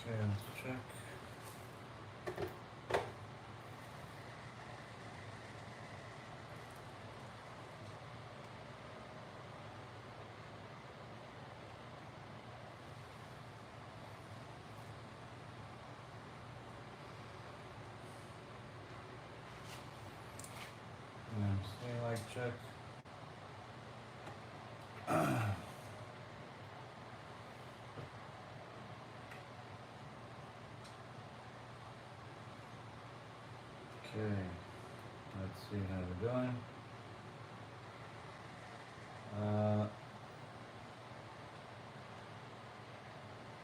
Okay, let's check. Say like check. Okay, let's see how we're doing.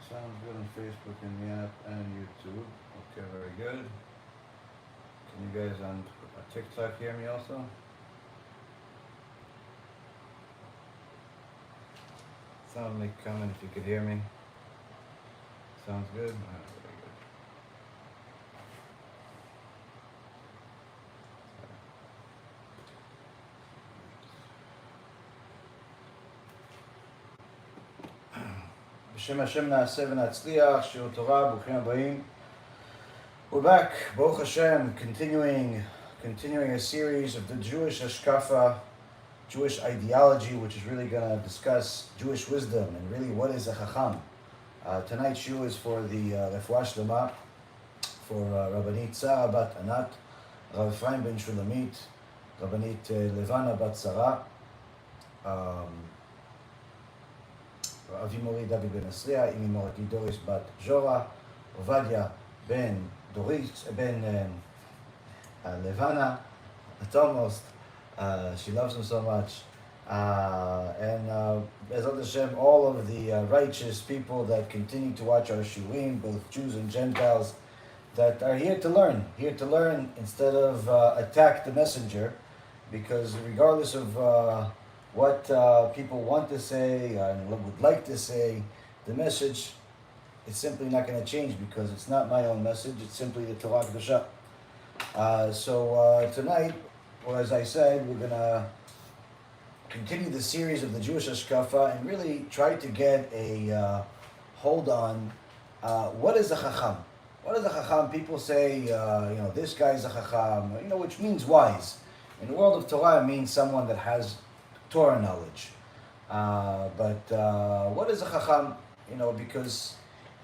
Sounds good on Facebook and the app and YouTube. Okay, very good. Can you guys on TikTok hear me also? Sound like comment if you could hear me. Sounds good? Alright, very good. בשם השם נעשה ונצליח, שיעור תורה, ברוכים הבאים. We're back, Baruch Hashem, continuing a series of the Jewish Hashkafa, Jewish ideology, which is really going to discuss Jewish wisdom and really what is a Chacham. Tonight's shiur is for the Refuah Shlema, for Rabbanit Sarah Bat Anat, Rav Ephraim Ben Shulamit, Rabbanit Levana Bat Sarah, Avi Mori David Ben Asriya, Imi Morati Doris Bat Jora, Ovadia Ben Doris, Ben Levana, it's almost, she loves him so much. And Be'ezrat Hashem, all of the righteous people that continue to watch our shiurim, both Jews and Gentiles, that are here to learn instead of attack the messenger, because regardless of what people want to say and what would like to say, the message is simply not going to change because it's not my own message, it's simply the Torah Kedusha. So tonight, or as I said, we're going to continue the series of the Jewish Hashkafa and really try to get a hold on what is a Chacham. What is a Chacham? People say, this guy's a Chacham, which means wise. In the world of Torah, it means someone that has Torah knowledge. But what is a Chacham? Because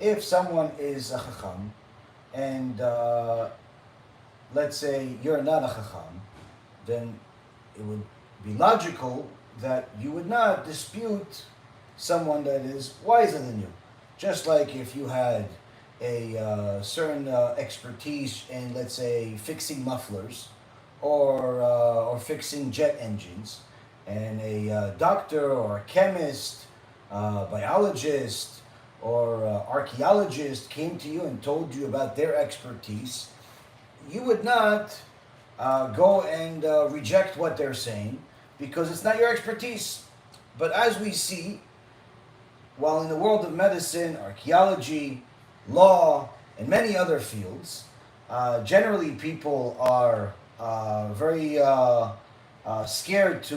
if someone is a Chacham and let's say you're not a Chacham, then it would be logical that you would not dispute someone that is wiser than you. Just like if you had a certain expertise in, let's say, fixing mufflers or fixing jet engines, and a doctor or a chemist, biologist or archaeologist came to you and told you about their expertise, you would not go and reject what they're saying because it's not your expertise. But as we see, while in the world of medicine, archaeology, law, and many other fields, generally people are very scared to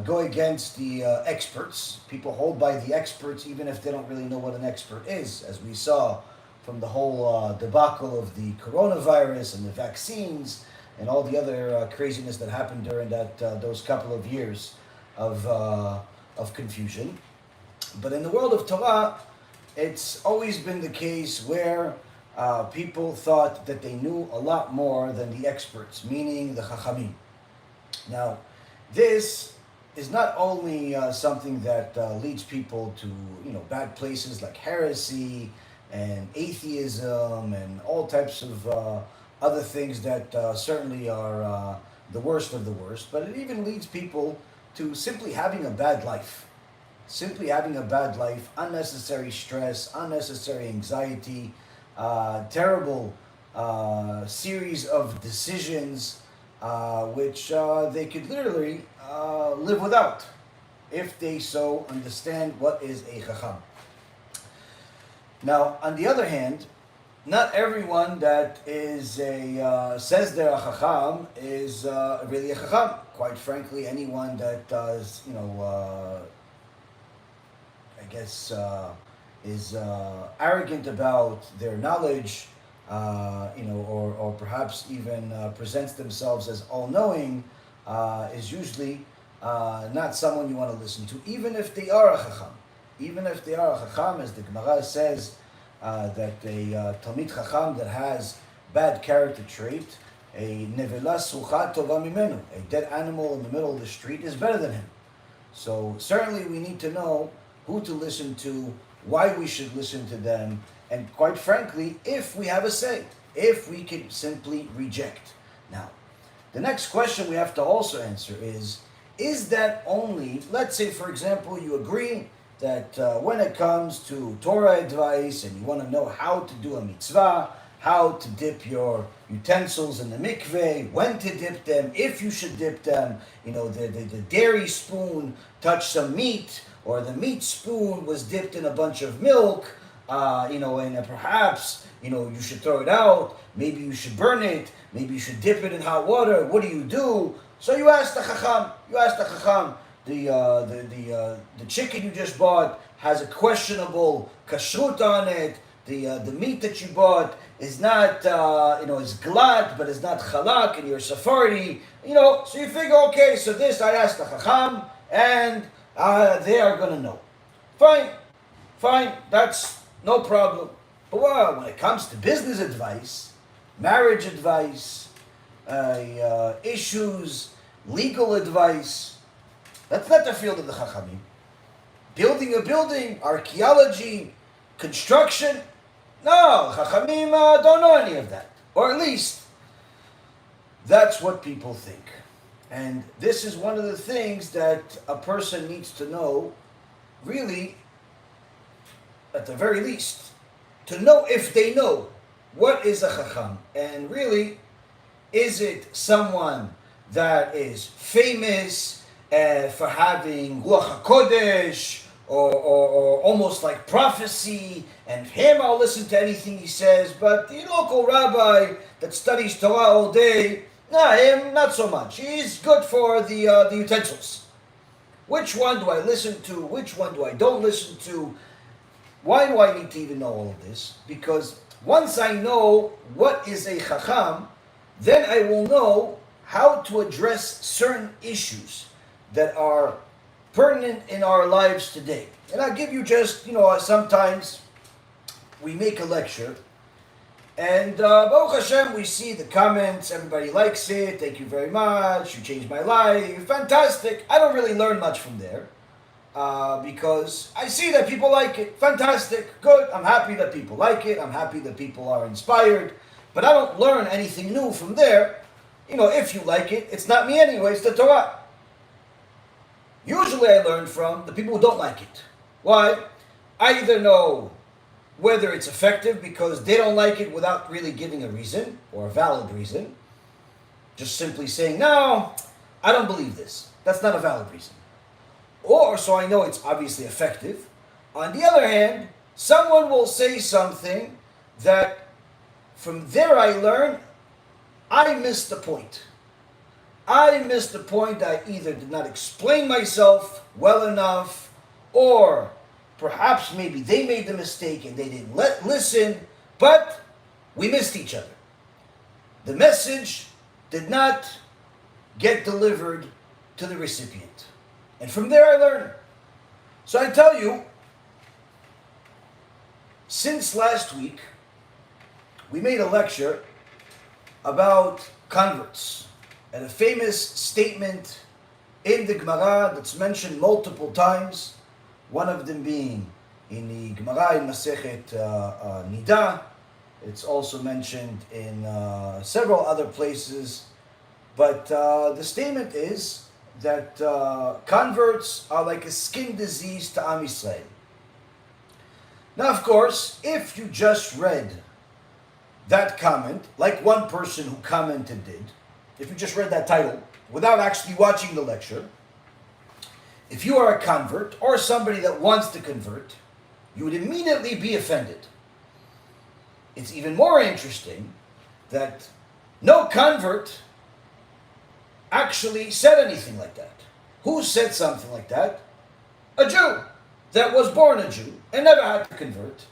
go against the experts. People hold by the experts even if they don't really know what an expert is, as we saw from the whole debacle of the coronavirus and the vaccines and all the other craziness that happened during those couple of years of confusion. But in the world of Torah, it's always been the case where people thought that they knew a lot more than the experts, meaning the Chachamim. Now, this is not only something that leads people to bad places like heresy and atheism and all types of other things that certainly are the worst of the worst. But it even leads people to simply having a bad life. Simply having a bad life, unnecessary stress, unnecessary anxiety, terrible series of decisions which they could literally live without if they so understand what is a chacham. Now, on the other hand, not everyone that is says they're a chacham is really a chacham. Quite frankly, anyone that does, is arrogant about their knowledge, or perhaps even presents themselves as all-knowing, is usually not someone you want to listen to, even if they are a chacham. Even if they are a chacham, as the Gemara says, that a Talmid chacham that has bad character trait, a nevela sucha tova mimenu, a dead animal in the middle of the street is better than him. So certainly we need to know who to listen to, why we should listen to them, and quite frankly, if we have a say, if we can simply reject. Now, the next question we have to also answer is that only, let's say for example, you agree that when it comes to Torah advice and you want to know how to do a mitzvah, how to dip your utensils in the mikveh, when to dip them, if you should dip them, the dairy spoon touched some meat, or the meat spoon was dipped in a bunch of milk, and perhaps, you should throw it out, maybe you should burn it, maybe you should dip it in hot water, what do? So you ask the chacham, the chicken you just bought has a questionable kashrut on it, the meat that you bought is not, is glat, but is not chalak, and you're Sephardi, so you figure, okay, so this I asked the chacham, and they are going to know. Fine, that's no problem. But when it comes to business advice, marriage advice, issues, legal advice, that's not the field of the chachamim. Building a building, archaeology, construction, no, chachamim don't know any of that. Or at least, that's what people think. And this is one of the things that a person needs to know, really, at the very least, to know if they know what is a chacham. And really, is it someone that is famous for having Ruach HaKodesh, or almost like prophecy, and him I'll listen to anything he says, but the local rabbi that studies Torah all day, no, him, not so much. He's good for the utensils. Which one do I listen to? Which one do I don't listen to? Why do I need to even know all of this? Because once I know what is a chacham, then I will know how to address certain issues that are pertinent in our lives today. And I'll give you just, sometimes we make a lecture, and Baruch Hashem, we see the comments, everybody likes it, thank you very much, you changed my life, you're fantastic. I don't really learn much from there, because I see that people like it, fantastic, good, I'm happy that people like it, I'm happy that people are inspired, but I don't learn anything new from there. If you like it, it's not me anyway, it's the Torah. Usually I learn from the people who don't like it. Why? I either know whether it's effective because they don't like it without really giving a reason, or a valid reason. Just simply saying, no, I don't believe this. That's not a valid reason. Or, so I know it's obviously effective. On the other hand, someone will say something that from there I learn, I missed the point. I missed the point. I either did not explain myself well enough, or perhaps maybe they made the mistake and they didn't listen, but we missed each other. The message did not get delivered to the recipient. And from there I learn. So I tell you, since last week, we made a lecture about converts, and a famous statement in the Gemara that's mentioned multiple times, one of them being in the Gemara in Masechet Nida. It's also mentioned in several other places. But the statement is that converts are like a skin disease to Am Yisrael. Now, of course, if you just read that comment, like one person who commented did, if you just read that title without actually watching the lecture, if you are a convert or somebody that wants to convert, you would immediately be offended. It's even more interesting that no convert actually said anything like that. Who said something like that? A Jew that was born a Jew and never had to convert.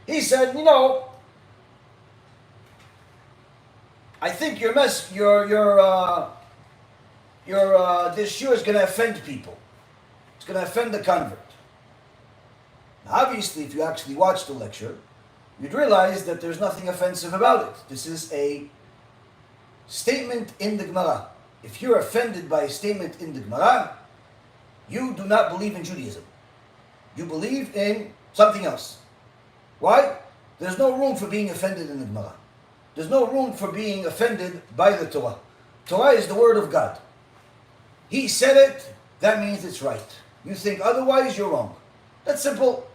He said, I think this shiur is going to offend people. It's going to offend the convert. Now, obviously, if you actually watch the lecture, you'd realize that there's nothing offensive about it. This is a statement in the Gemara. If you're offended by a statement in the Gemara, you do not believe in Judaism. You believe in something else. Why? There's no room for being offended in the Gemara. There's no room for being offended by the Torah. Torah is the word of God. He said it, that means it's right. You think otherwise, you're wrong. That's simple.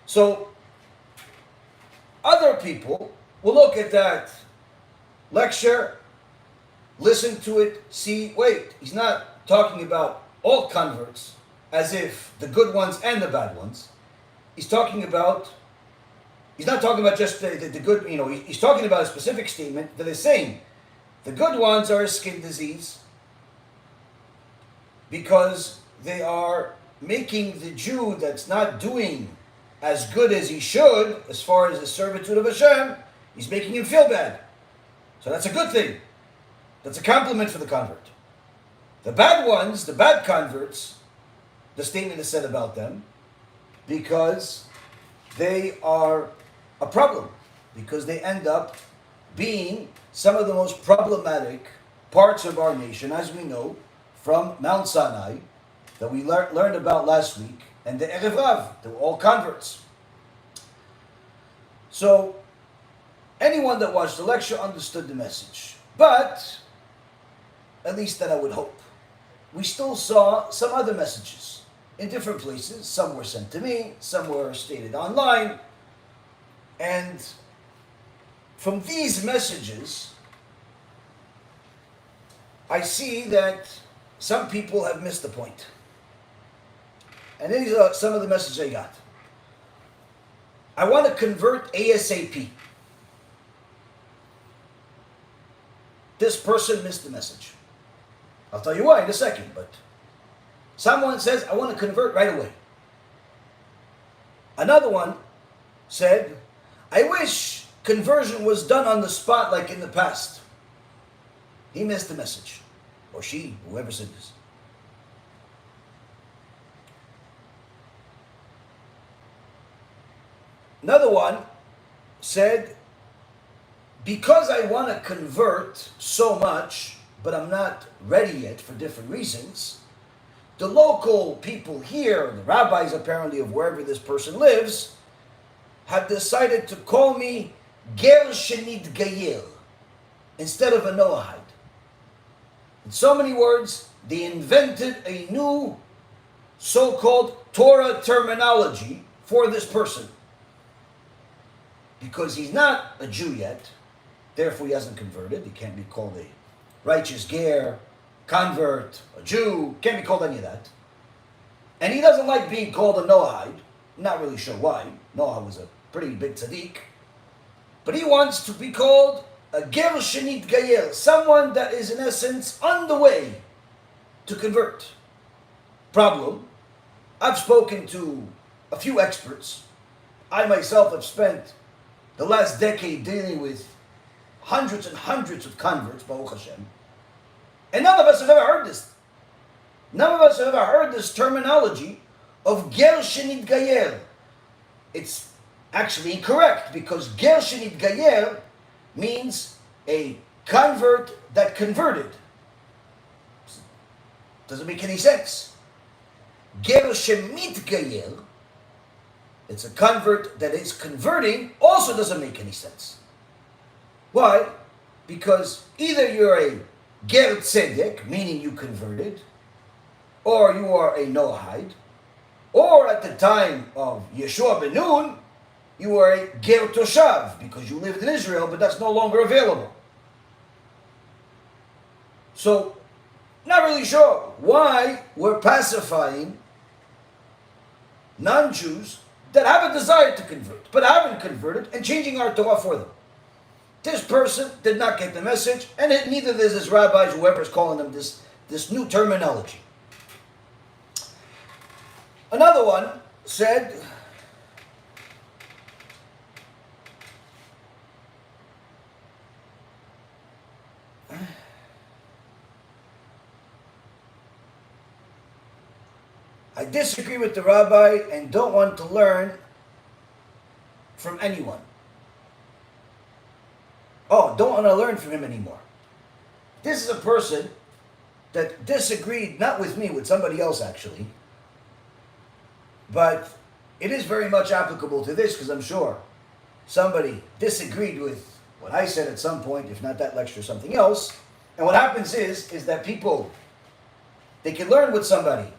So, other people will look at that lecture, listen to it, see, wait, he's not talking about all converts as if the good ones and the bad ones. He's not talking about just the good, he's talking about a specific statement that is saying the good ones are a skin disease because they are making the Jew that's not doing as good as he should as far as the servitude of Hashem, he's making him feel bad. So that's a good thing. That's a compliment for the convert. The bad ones, the bad converts, the statement is said about them because they are a problem, because they end up being some of the most problematic parts of our nation, as we know, from Mount Sinai, that we learned about last week, and the Erev Rav, they were all converts. So, anyone that watched the lecture understood the message. But, at least that I would hope, we still saw some other messages in different places. Some were sent to me, some were stated online, and from these messages, I see that some people have missed the point. And these are some of the messages I got. I want to convert ASAP. This person missed the message. I'll tell you why in a second, but someone says, I want to convert right away. Another one said, I wish conversion was done on the spot like in the past. He missed the message. Or she, whoever said this. Another one said, because I want to convert so much, but I'm not ready yet for different reasons, the local people here, the rabbis apparently of wherever this person lives, have decided to call me Ger Shenit Gayel instead of a Noahide. In so many words, they invented a new so-called Torah terminology for this person. Because he's not a Jew yet, therefore he hasn't converted. He can't be called a righteous ger, convert, a Jew, can't be called any of that. And he doesn't like being called a Noahide. Not really sure why. Noah was a pretty big tzaddik. But he wants to be called a ger shenit gayel, someone that is in essence on the way to convert. Problem, I've spoken to a few experts. I myself have spent the last decade dealing with hundreds and hundreds of converts, Baruch Hashem. And none of us have ever heard this. None of us have ever heard this terminology of ger shenit gayel. It's actually incorrect because ger shenit gayel means a convert that converted. Doesn't make any sense. Ger shemit gayel it's a convert that is converting, also doesn't make any sense. Why? Because either you're a ger tzedek, meaning you converted, or you are a Noahide, or at the time of Yeshua ben Nun, you are a ger toshav, because you lived in Israel, but that's no longer available. So, not really sure why we're pacifying non-Jews that have a desire to convert, but haven't converted, and changing our Torah for them. This person did not get the message, and neither does this rabbis, whoever's calling them this new terminology. Another one said, I disagree with the rabbi and don't want to learn from anyone. Oh, don't want to learn from him anymore. This is a person that disagreed, not with me, with somebody else actually. But it is very much applicable to this, because I'm sure somebody disagreed with what I said at some point, if not that lecture, something else. And what happens is that people, they can learn with somebody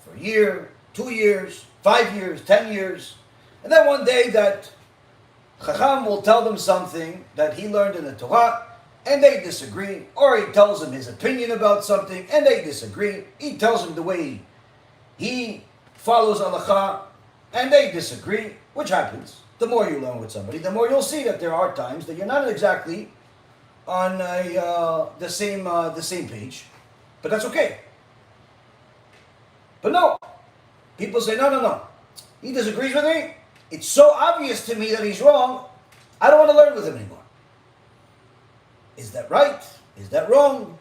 for a year, 2 years, 5 years, 10 years. And then one day that Chacham will tell them something that he learned in the Torah, and they disagree. Or he tells them his opinion about something, and they disagree. He tells them the way he follows halakha, and they disagree, which happens. The more you learn with somebody, the more you'll see that there are times that you're not exactly on the same page, but that's okay. But no, people say, no, he disagrees with me. It's so obvious to me that he's wrong, I don't want to learn with him anymore. Is that right? Is that wrong?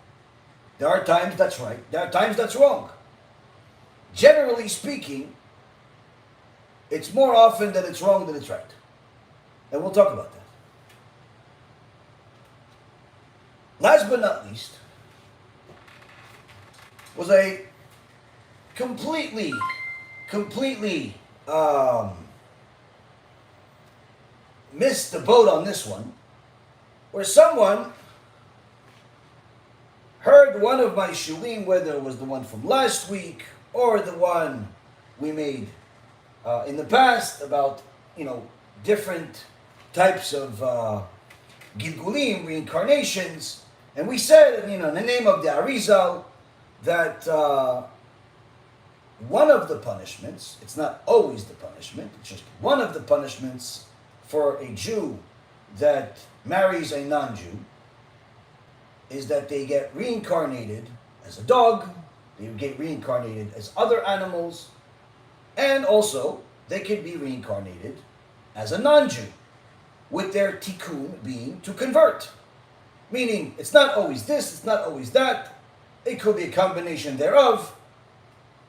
There are times that's right, there are times that's wrong. Generally speaking, it's more often that it's wrong than it's right. And we'll talk about that. Last but not least, was a completely missed the boat on this one, where someone heard one of my shulim, whether it was the one from last week or the one we made in the past about, different types of gilgulim, reincarnations, and we said, in the name of the Arizal, that one of the punishments, it's not always the punishment, it's just one of the punishments for a Jew that marries a non-Jew is that they get reincarnated as a dog, they get reincarnated as other animals, and also they can be reincarnated as a non-Jew, with their tikkun being to convert. Meaning, it's not always this, it's not always that, it could be a combination thereof,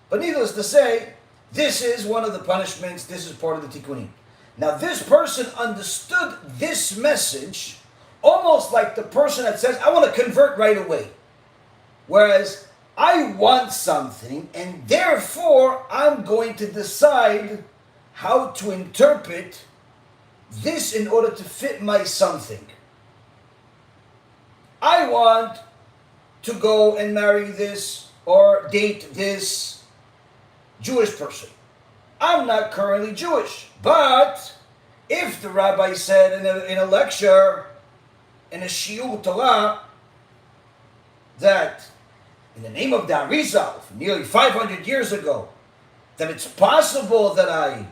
but needless to say, this is one of the punishments, this is part of the tikkunim. Now this person understood this message almost like the person that says, I want to convert right away. Whereas, I want something, and therefore I'm going to decide how to interpret this in order to fit my something. I want to go and marry this or date this Jewish person. I'm not currently Jewish, but if the rabbi said in a lecture, in a shiur Torah, that in the name of the Arizal, nearly 500 years ago, that it's possible that I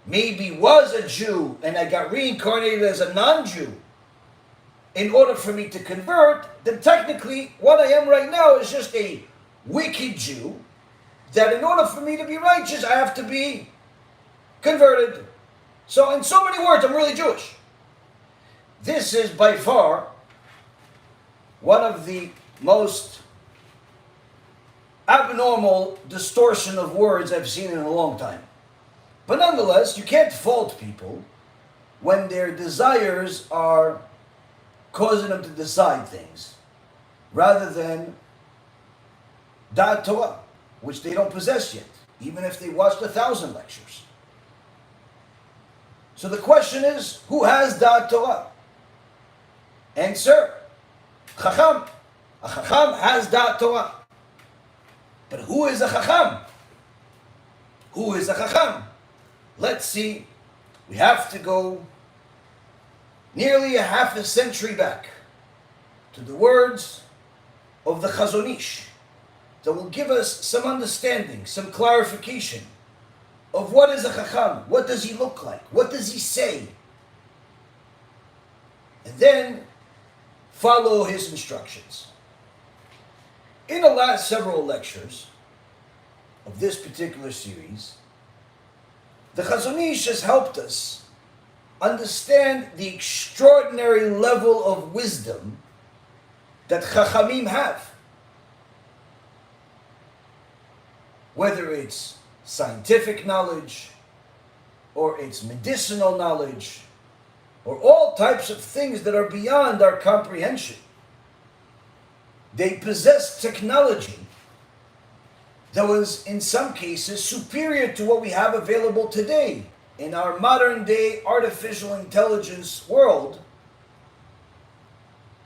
maybe was a Jew and I got reincarnated as a non-Jew in order for me to convert, then technically what I am right now is just a wicked Jew, that in order for me to be righteous, I have to be converted. So in so many words, I'm really Jewish. This is by far one of the most abnormal distortion of words I've seen in a long time. But nonetheless, you can't fault people when their desires are causing them to decide things rather than Da'at Torah, which they don't possess yet, even if they watched 1,000 lectures. So the question is, who has Da'at Torah? Answer, Chacham. A Chacham has Da'at Torah. But who is a Chacham? Who is a Chacham? Let's see. We have to go nearly a half a century back to the words of the Chazon Ish that will give us some understanding, some clarification of what is a Chacham, what does he look like, what does he say, and then follow his instructions. In the last several lectures of this particular series, the Chazon Ish has helped us understand the extraordinary level of wisdom that Chachamim have. Whether it's scientific knowledge, or it's medicinal knowledge, or all types of things that are beyond our comprehension. They possess technology that was, in some cases, superior to what we have available today. In our modern day artificial intelligence world,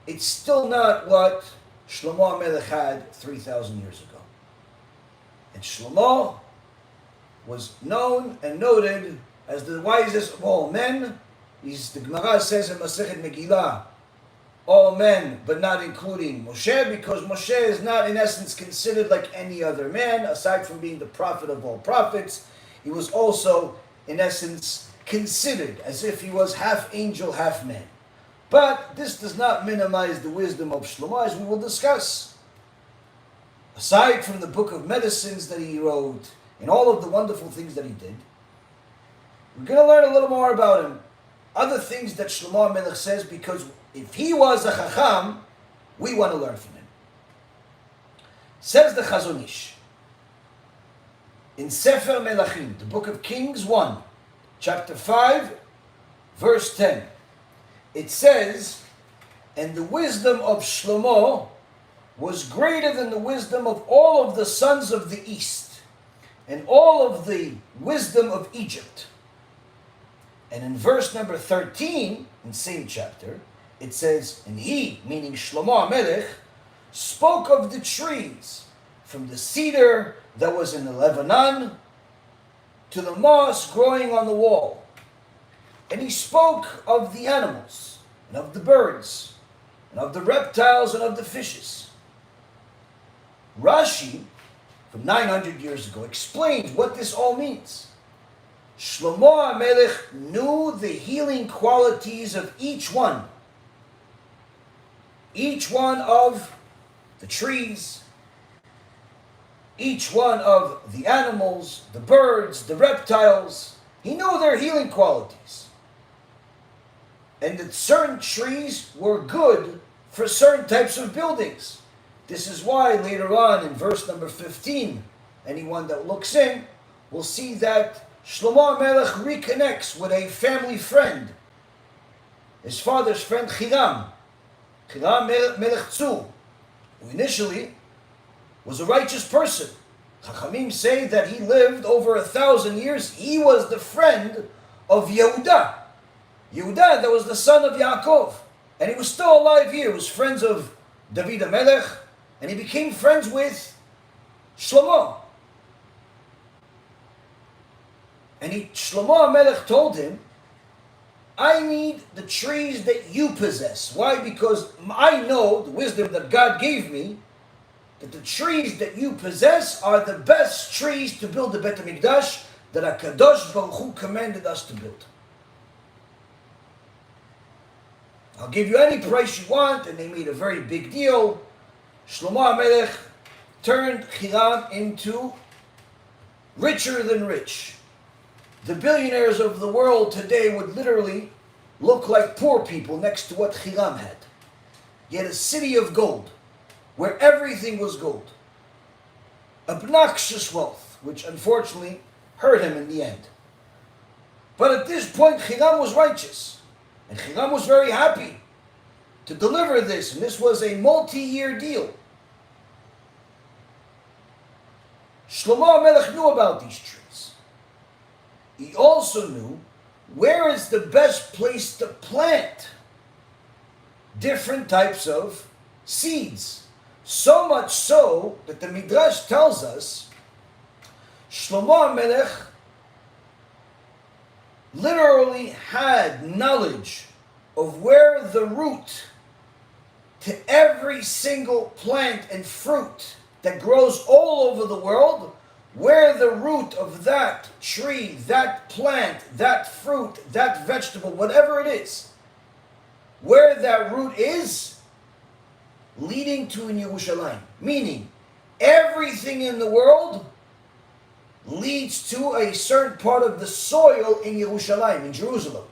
it's still not what Shlomo HaMelech had 3,000 years ago. And Shlomo was known and noted as the wisest of all men. The Gemara says in Masechet Megillah, all men, but not including Moshe, because Moshe is not, in essence, considered like any other man, aside from being the prophet of all prophets. He was also, in essence, considered as if he was half angel, half man. But this does not minimize the wisdom of Shlomo, as we will discuss. Aside from the book of medicines that he wrote, and all of the wonderful things that he did, we're going to learn a little more about him. Other things that Shlomo HaMelech says, because if he was a Chacham, we want to learn from him. Says the Chazon Ish, in Sefer Melachim, the book of Kings 1, chapter 5, verse 10, it says, and the wisdom of Shlomo was greater than the wisdom of all of the sons of the East, and all of the wisdom of Egypt. And in verse number 13, in the same chapter, it says, and he, meaning Shlomo HaMelech, spoke of the trees, from the cedar that was in the Lebanon to the moss growing on the wall. And he spoke of the animals, and of the birds, and of the reptiles, and of the fishes. Rashi, from 900 years ago, explains what this all means. Shlomo HaMelech knew the healing qualities of each one of the trees, each one of the animals, the birds, the reptiles. He knew their healing qualities. And that certain trees were good for certain types of buildings. This is why later on in verse number 15, anyone that looks in will see that Shlomo HaMelech reconnects with a family friend, his father's friend Hiram Melech Tzur, who initially was a righteous person. Chachamim say that he lived over 1,000 years. He was the friend of Yehuda. Yehuda, that was the son of Yaakov. And he was still alive here. He was friends of David HaMelech, and he became friends with Shlomo. And Shlomo HaMelech told him, I need the trees that you possess. Why? Because I know the wisdom that God gave me, that the trees that you possess are the best trees to build the Beit HaMikdash that HaKadosh Baruch Hu commanded us to build. I'll give you any price you want, and they made a very big deal. Shlomo HaMelech turned Hiram into richer than rich. The billionaires of the world today would literally look like poor people next to what Hiram had. He had a city of gold, where everything was gold. Obnoxious wealth, which unfortunately hurt him in the end. But at this point, Hiram was righteous, and Hiram was very happy to deliver this, and this was a multi-year deal. Shlomo HaMelech knew about these trees. He also knew where is the best place to plant different types of seeds. So much so that the Midrash tells us Shlomo HaMelech literally had knowledge of where the root to every single plant and fruit that grows all over the world, where the root of that tree, that plant, that fruit, that vegetable, whatever it is, where that root is, leading to in Yerushalayim. Meaning, everything in the world leads to a certain part of the soil in Yerushalayim, in Jerusalem.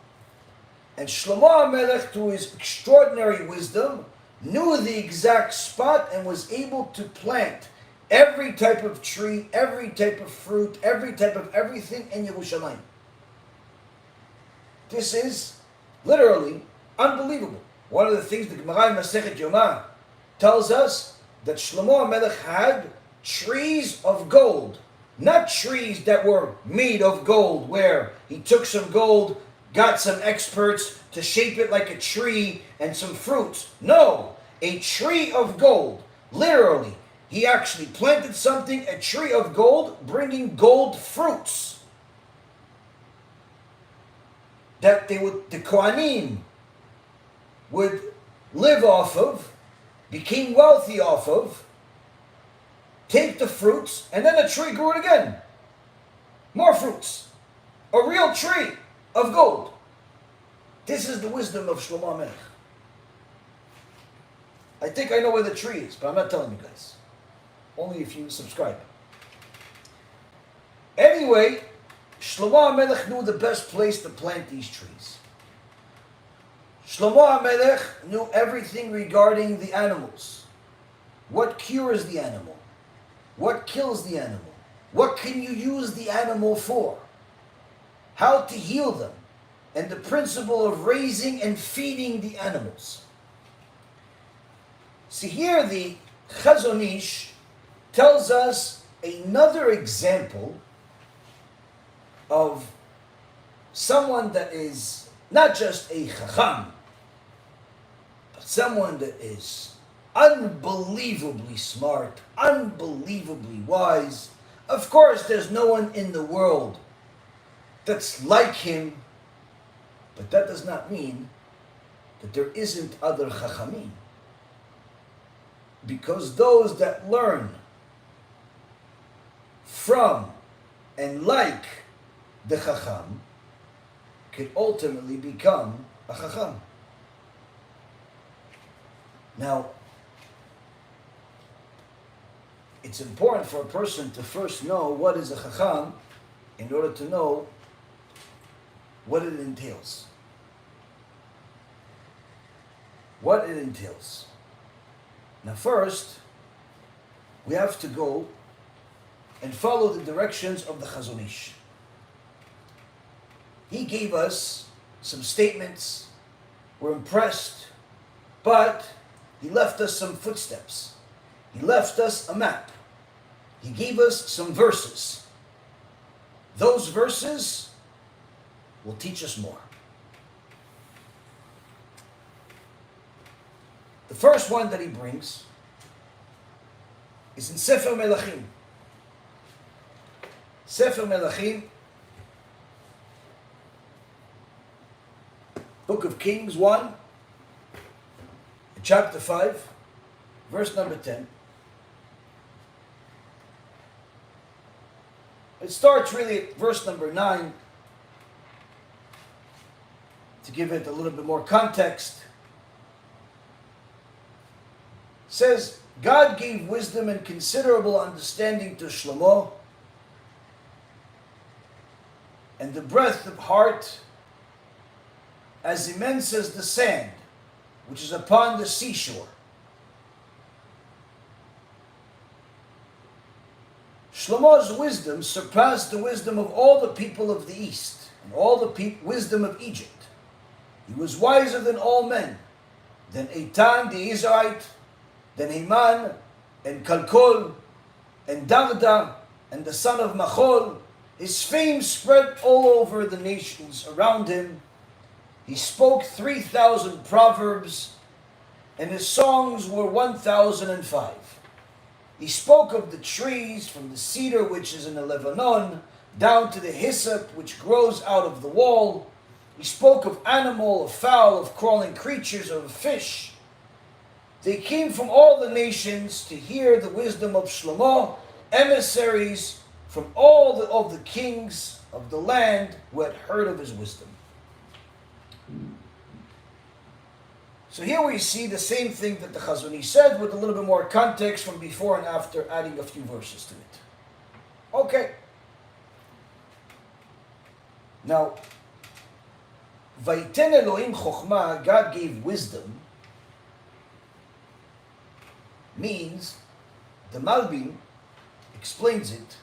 And Shlomo HaMelech, through his extraordinary wisdom, knew the exact spot and was able to plant every type of tree, every type of fruit, every type of everything in Yerushalayim. This is literally unbelievable. One of the things the Gemara in Masechet Yomah tells us that Shlomo HaMelech had trees of gold. Not trees that were made of gold, where he took some gold, got some experts to shape it like a tree and some fruits. No, a tree of gold. Literally, he actually planted something, a tree of gold, bringing gold fruits that the Kohanim would live off of, became wealthy off of, take the fruits, and then the tree grew it again. More fruits. A real tree of gold. This is the wisdom of Shlomo HaMelech. I think I know where the tree is, but I'm not telling you guys. Only if you subscribe. Anyway, Shlomo HaMelech knew the best place to plant these trees. Shlomo HaMelech knew everything regarding the animals. What cures the animal? What kills the animal? What can you use the animal for? How to heal them? And the principle of raising and feeding the animals. See here the Chazon Ish tells us another example of someone that is not just a chacham, but someone that is unbelievably smart, unbelievably wise. Of course, there's no one in the world that's like him, but that does not mean that there isn't other chachamim. Because those that learn from and like the chacham can ultimately become a chacham. Now, it's important for a person to first know what is a chacham in order to know what it entails. What it entails. Now first, we have to go and follow the directions of the Chazon Ish. He gave us some statements, we're impressed, but he left us some footsteps. He left us a map. He gave us some verses. Those verses will teach us more. The first one that he brings is in Sefer Melachim. Sefer Melachim, Book of Kings 1, chapter 5, verse number 10. It starts really at verse number 9 to give it a little bit more context. It says, God gave wisdom and considerable understanding to Shlomo, and the breadth of heart as immense as the sand, which is upon the seashore. Shlomo's wisdom surpassed the wisdom of all the people of the East and all the wisdom of Egypt. He was wiser than all men, than Eitan the Israelite, than Heman and Kalkol and Darda and the son of Machol His fame spread all over the nations around him. He spoke 3,000 proverbs, and his songs were 1,005. He spoke of the trees, from the cedar which is in the Lebanon, down to the hyssop which grows out of the wall. He spoke of animal, of fowl, of crawling creatures, of fish. They came from all the nations to hear the wisdom of Shlomo, emissaries from all of the kings of the land who had heard of his wisdom. So here we see the same thing that the Chazon Ish said, with a little bit more context from before and after, adding a few verses to it. Okay. Now, Vayiten Elohim Chokhmah, God gave wisdom, means, the Malbim explains it,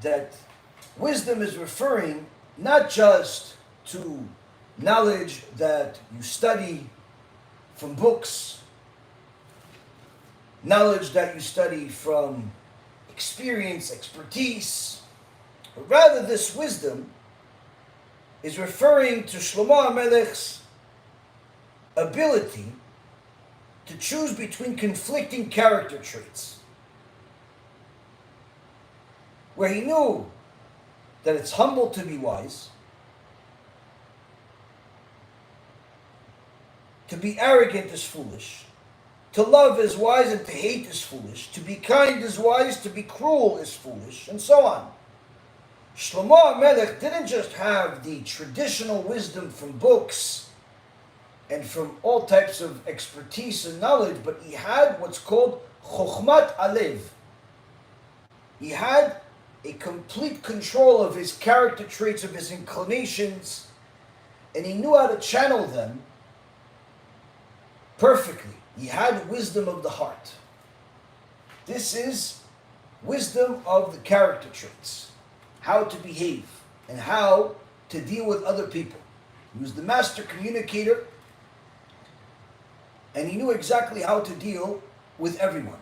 that wisdom is referring not just to knowledge that you study from books, knowledge that you study from experience, expertise, but rather this wisdom is referring to Shlomo HaMelech's ability to choose between conflicting character traits, where he knew that it's humble to be wise, to be arrogant is foolish, to love is wise and to hate is foolish, to be kind is wise, to be cruel is foolish, and so on. Shlomo HaMelech didn't just have the traditional wisdom from books and from all types of expertise and knowledge, but he had what's called Chokhmat Alev. He had a complete control of his character traits, of his inclinations, and he knew how to channel them perfectly. He had wisdom of the heart. This is wisdom of the character traits, how to behave and how to deal with other people. He was the master communicator, and he knew exactly how to deal with everyone.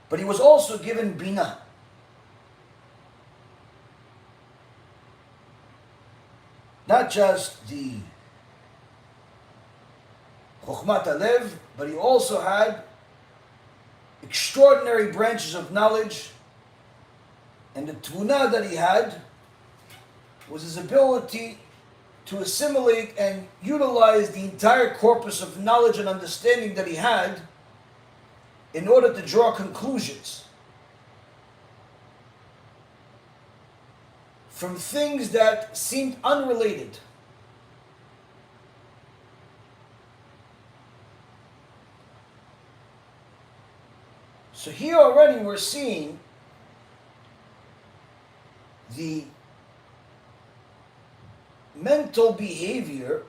But he was also given Binah. Not just the Chokhmat Alev, but he also had extraordinary branches of knowledge, and the Tvunah that he had was his ability to assimilate and utilize the entire corpus of knowledge and understanding that he had in order to draw conclusions from things that seemed unrelated. So here already we're seeing the mental behavior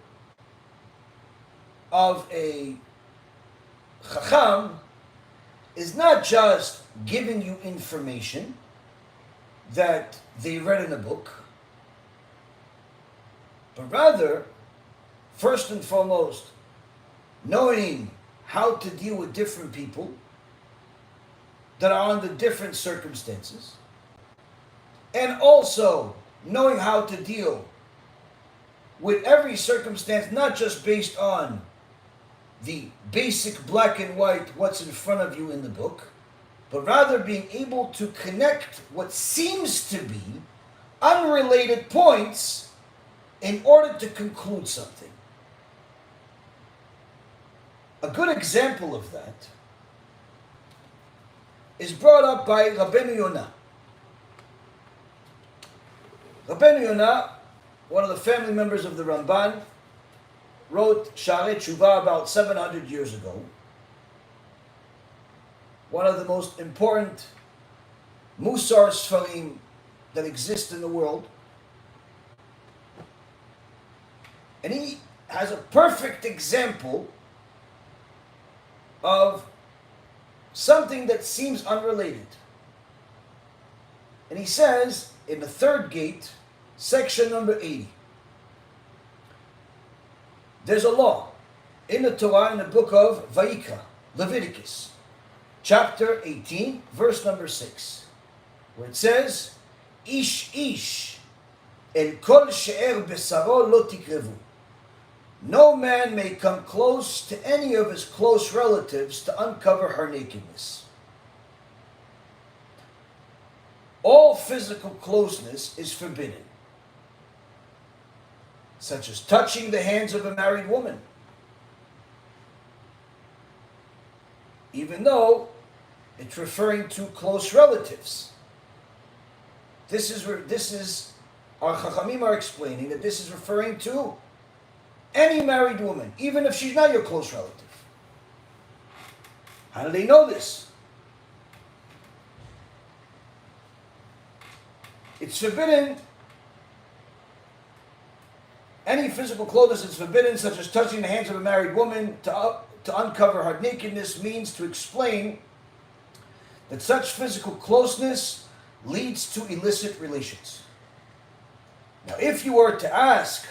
of a Chacham is not just giving you information that they read in a book, but rather, first and foremost, knowing how to deal with different people that are under different circumstances, and also knowing how to deal with every circumstance, not just based on the basic black and white, what's in front of you in the book, but rather being able to connect what seems to be unrelated points in order to conclude something. A good example of that is brought up by Rabbeinu Yonah. Rabbeinu Yonah, one of the family members of the Ramban, wrote Sha'arei Tshuva about 700 years ago. One of the most important Mussar Sfarim that exist in the world. And he has a perfect example of something that seems unrelated. And he says in the third gate, section number 80, there's a law in the Torah, in the book of Vayikra, Leviticus, chapter 18, verse number 6, where it says, Ish ish el kol she'er besaro lo tikrevu. No man may come close to any of his close relatives to uncover her nakedness. All physical closeness is forbidden, such as touching the hands of a married woman, even though it's referring to close relatives. This is our Chachamim are explaining that this is referring to any married woman, even if she's not your close relative. How do they know this? It's forbidden. Any physical closeness is forbidden, such as touching the hands of a married woman to uncover her nakedness, means to explain that such physical closeness leads to illicit relations. Now, if you were to ask,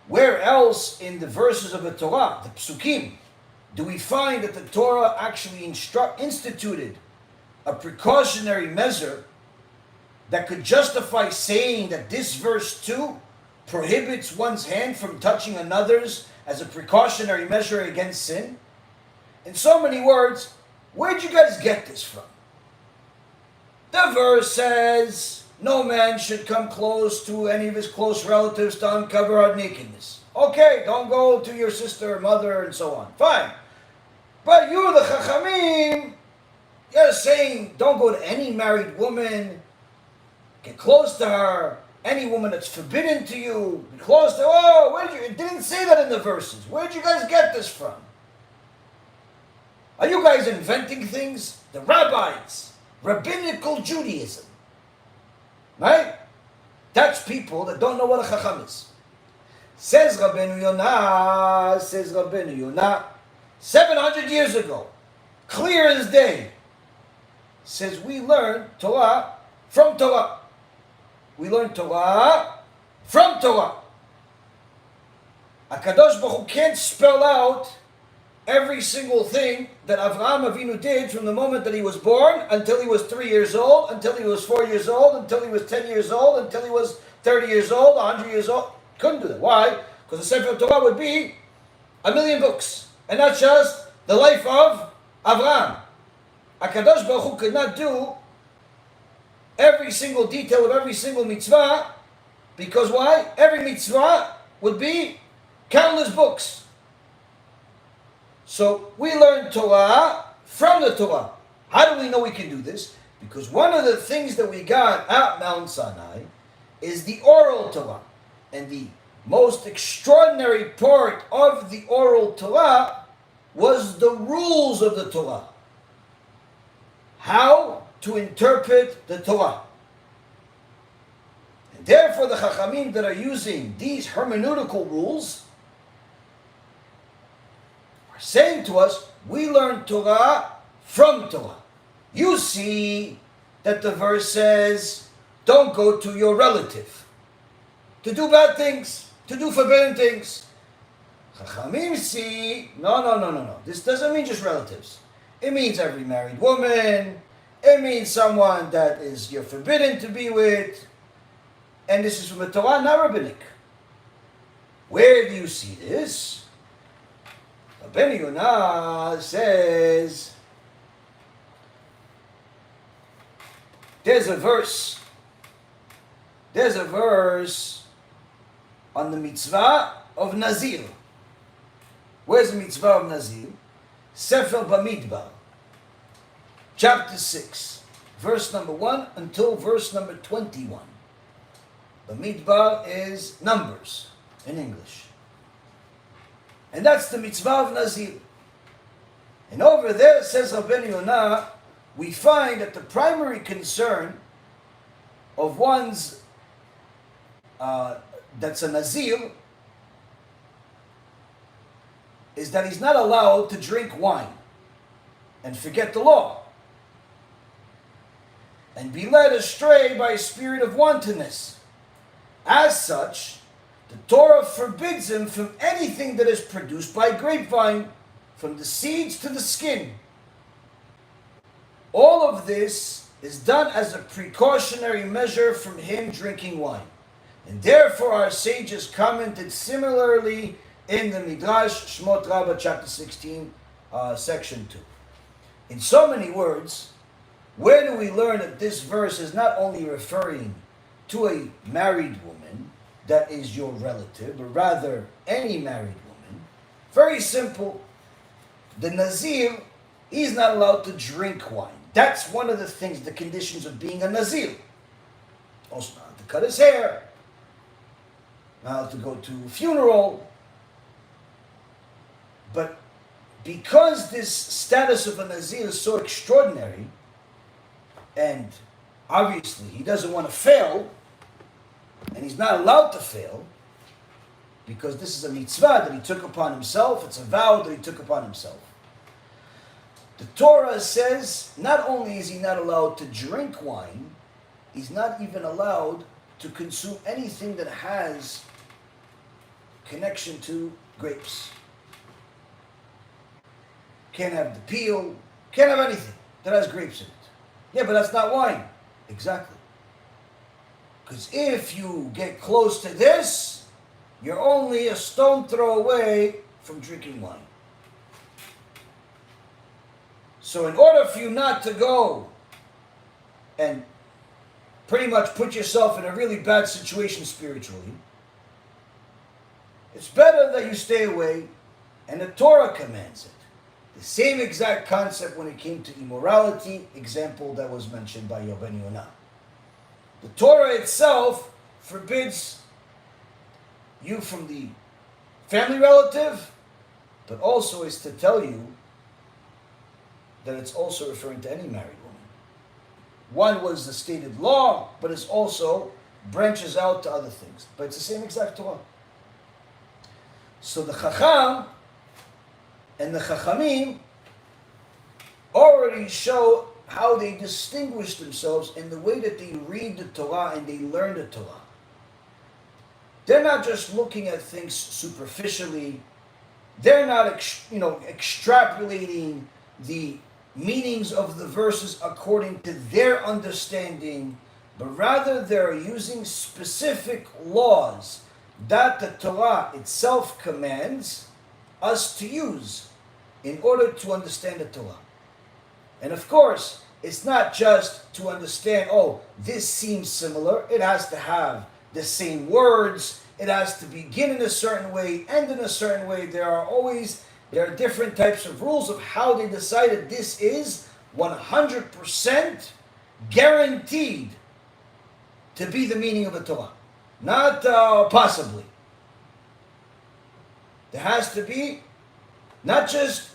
where else in the verses of the Torah, the Psukim, do we find that the Torah actually instituted a precautionary measure that could justify saying that this verse 2 prohibits one's hand from touching another's as a precautionary measure against sin? In so many words, where'd you guys get this from? The verse says, no man should come close to any of his close relatives to uncover her nakedness. Okay, don't go to your sister, mother, and so on. Fine. But you, the Chachamim, you're saying don't go to any married woman, get close to her. Any woman that's forbidden to you, be close to her. Oh, it didn't say that in the verses. Where'd you guys get this from? Are you guys inventing things? The rabbis, rabbinical Judaism. Right? That's people that don't know what a chacham is. Says Rabbeinu Yonah, 700 years ago, clear as day, says we learn Torah from Torah. We learn Torah from Torah. HaKadosh Baruch Hu can't spell out every single thing that Avraham Avinu did from the moment that he was born until he was 3 years old, until he was 4 years old, until he was 10 years old, until he was 30 years old, 100 years old. Couldn't do that. Why? Because the Sefer of Torah would be 1,000,000 books, and not just the life of Avraham. HaKadosh Baruch Hu could not do every single detail of every single mitzvah, because why? Every mitzvah would be countless books. So we learn Torah from the Torah. How do we know we can do this? Because one of the things that we got at Mount Sinai is the oral Torah. And the most extraordinary part of the oral Torah was the rules of the Torah. How to interpret the Torah. And therefore the Chachamim that are using these hermeneutical rules are saying to us, we learn Torah from Torah. You see that the verse says, don't go to your relative to do bad things, to do forbidden things. Chachamim see, no. This doesn't mean just relatives. It means every married woman. It means someone that is you're forbidden to be with. And this is from the Torah, not rabbinic. Where do you see this? Rabbeinu Yonah says, there's a verse on the mitzvah of Nazir. Where's the mitzvah of Nazir? Sefer Bamidbar, chapter 6, verse number 1 until verse number 21. Bamidbar is Numbers in English. And that's the mitzvah of Nazir. And over there, says Rabbeinu Yonah, we find that the primary concern of one's that's a Nazir is that he's not allowed to drink wine and forget the law and be led astray by a spirit of wantonness. As such, the Torah forbids him from anything that is produced by grapevine, from the seeds to the skin. all of this is done as a precautionary measure from him drinking wine. And therefore our sages commented similarly in the Midrash Shmot Rabbah chapter 16, section 2. In so many words, where do we learn that this verse is not only referring to a married woman that is your relative, but rather any married woman? Very simple. The Nazir, he's not allowed to drink wine. That's one of the things, the conditions of being a Nazir. Also not allowed to cut his hair, not allowed to go to a funeral. But because this status of a Nazir is so extraordinary, and obviously he doesn't want to fail, and he's not allowed to fail, because this is a mitzvah that he took upon himself, it's a vow that he took upon himself. The Torah says not only is he not allowed to drink wine, he's not even allowed to consume anything that has connection to grapes. Can't have the peel, can't have anything that has grapes in it. Yeah, but that's not wine. Exactly. Because if you get close to this, you're only a stone throw away from drinking wine. So in order for you not to go and pretty much put yourself in a really bad situation spiritually, it's better that you stay away, and the Torah commands it. The same exact concept when it came to immorality, example that was mentioned by Rabbi Yonah. The Torah itself forbids you from the family relative, but also is to tell you that it's also referring to any married woman. One was the stated law, but it also branches out to other things. But it's the same exact Torah. So the Chacham and the Chachamim already show how they distinguish themselves in the way that they read the Torah and they learn the Torah. They're not just looking at things superficially. They're not extrapolating the meanings of the verses according to their understanding, but rather they're using specific laws that the Torah itself commands us to use in order to understand the Torah. And of course, it's not just to understand, oh, this seems similar. It has to have the same words. It has to begin in a certain way, end in a certain way. There are different types of rules of how they decided this is 100% guaranteed to be the meaning of the Torah. Not possibly. There has to be not just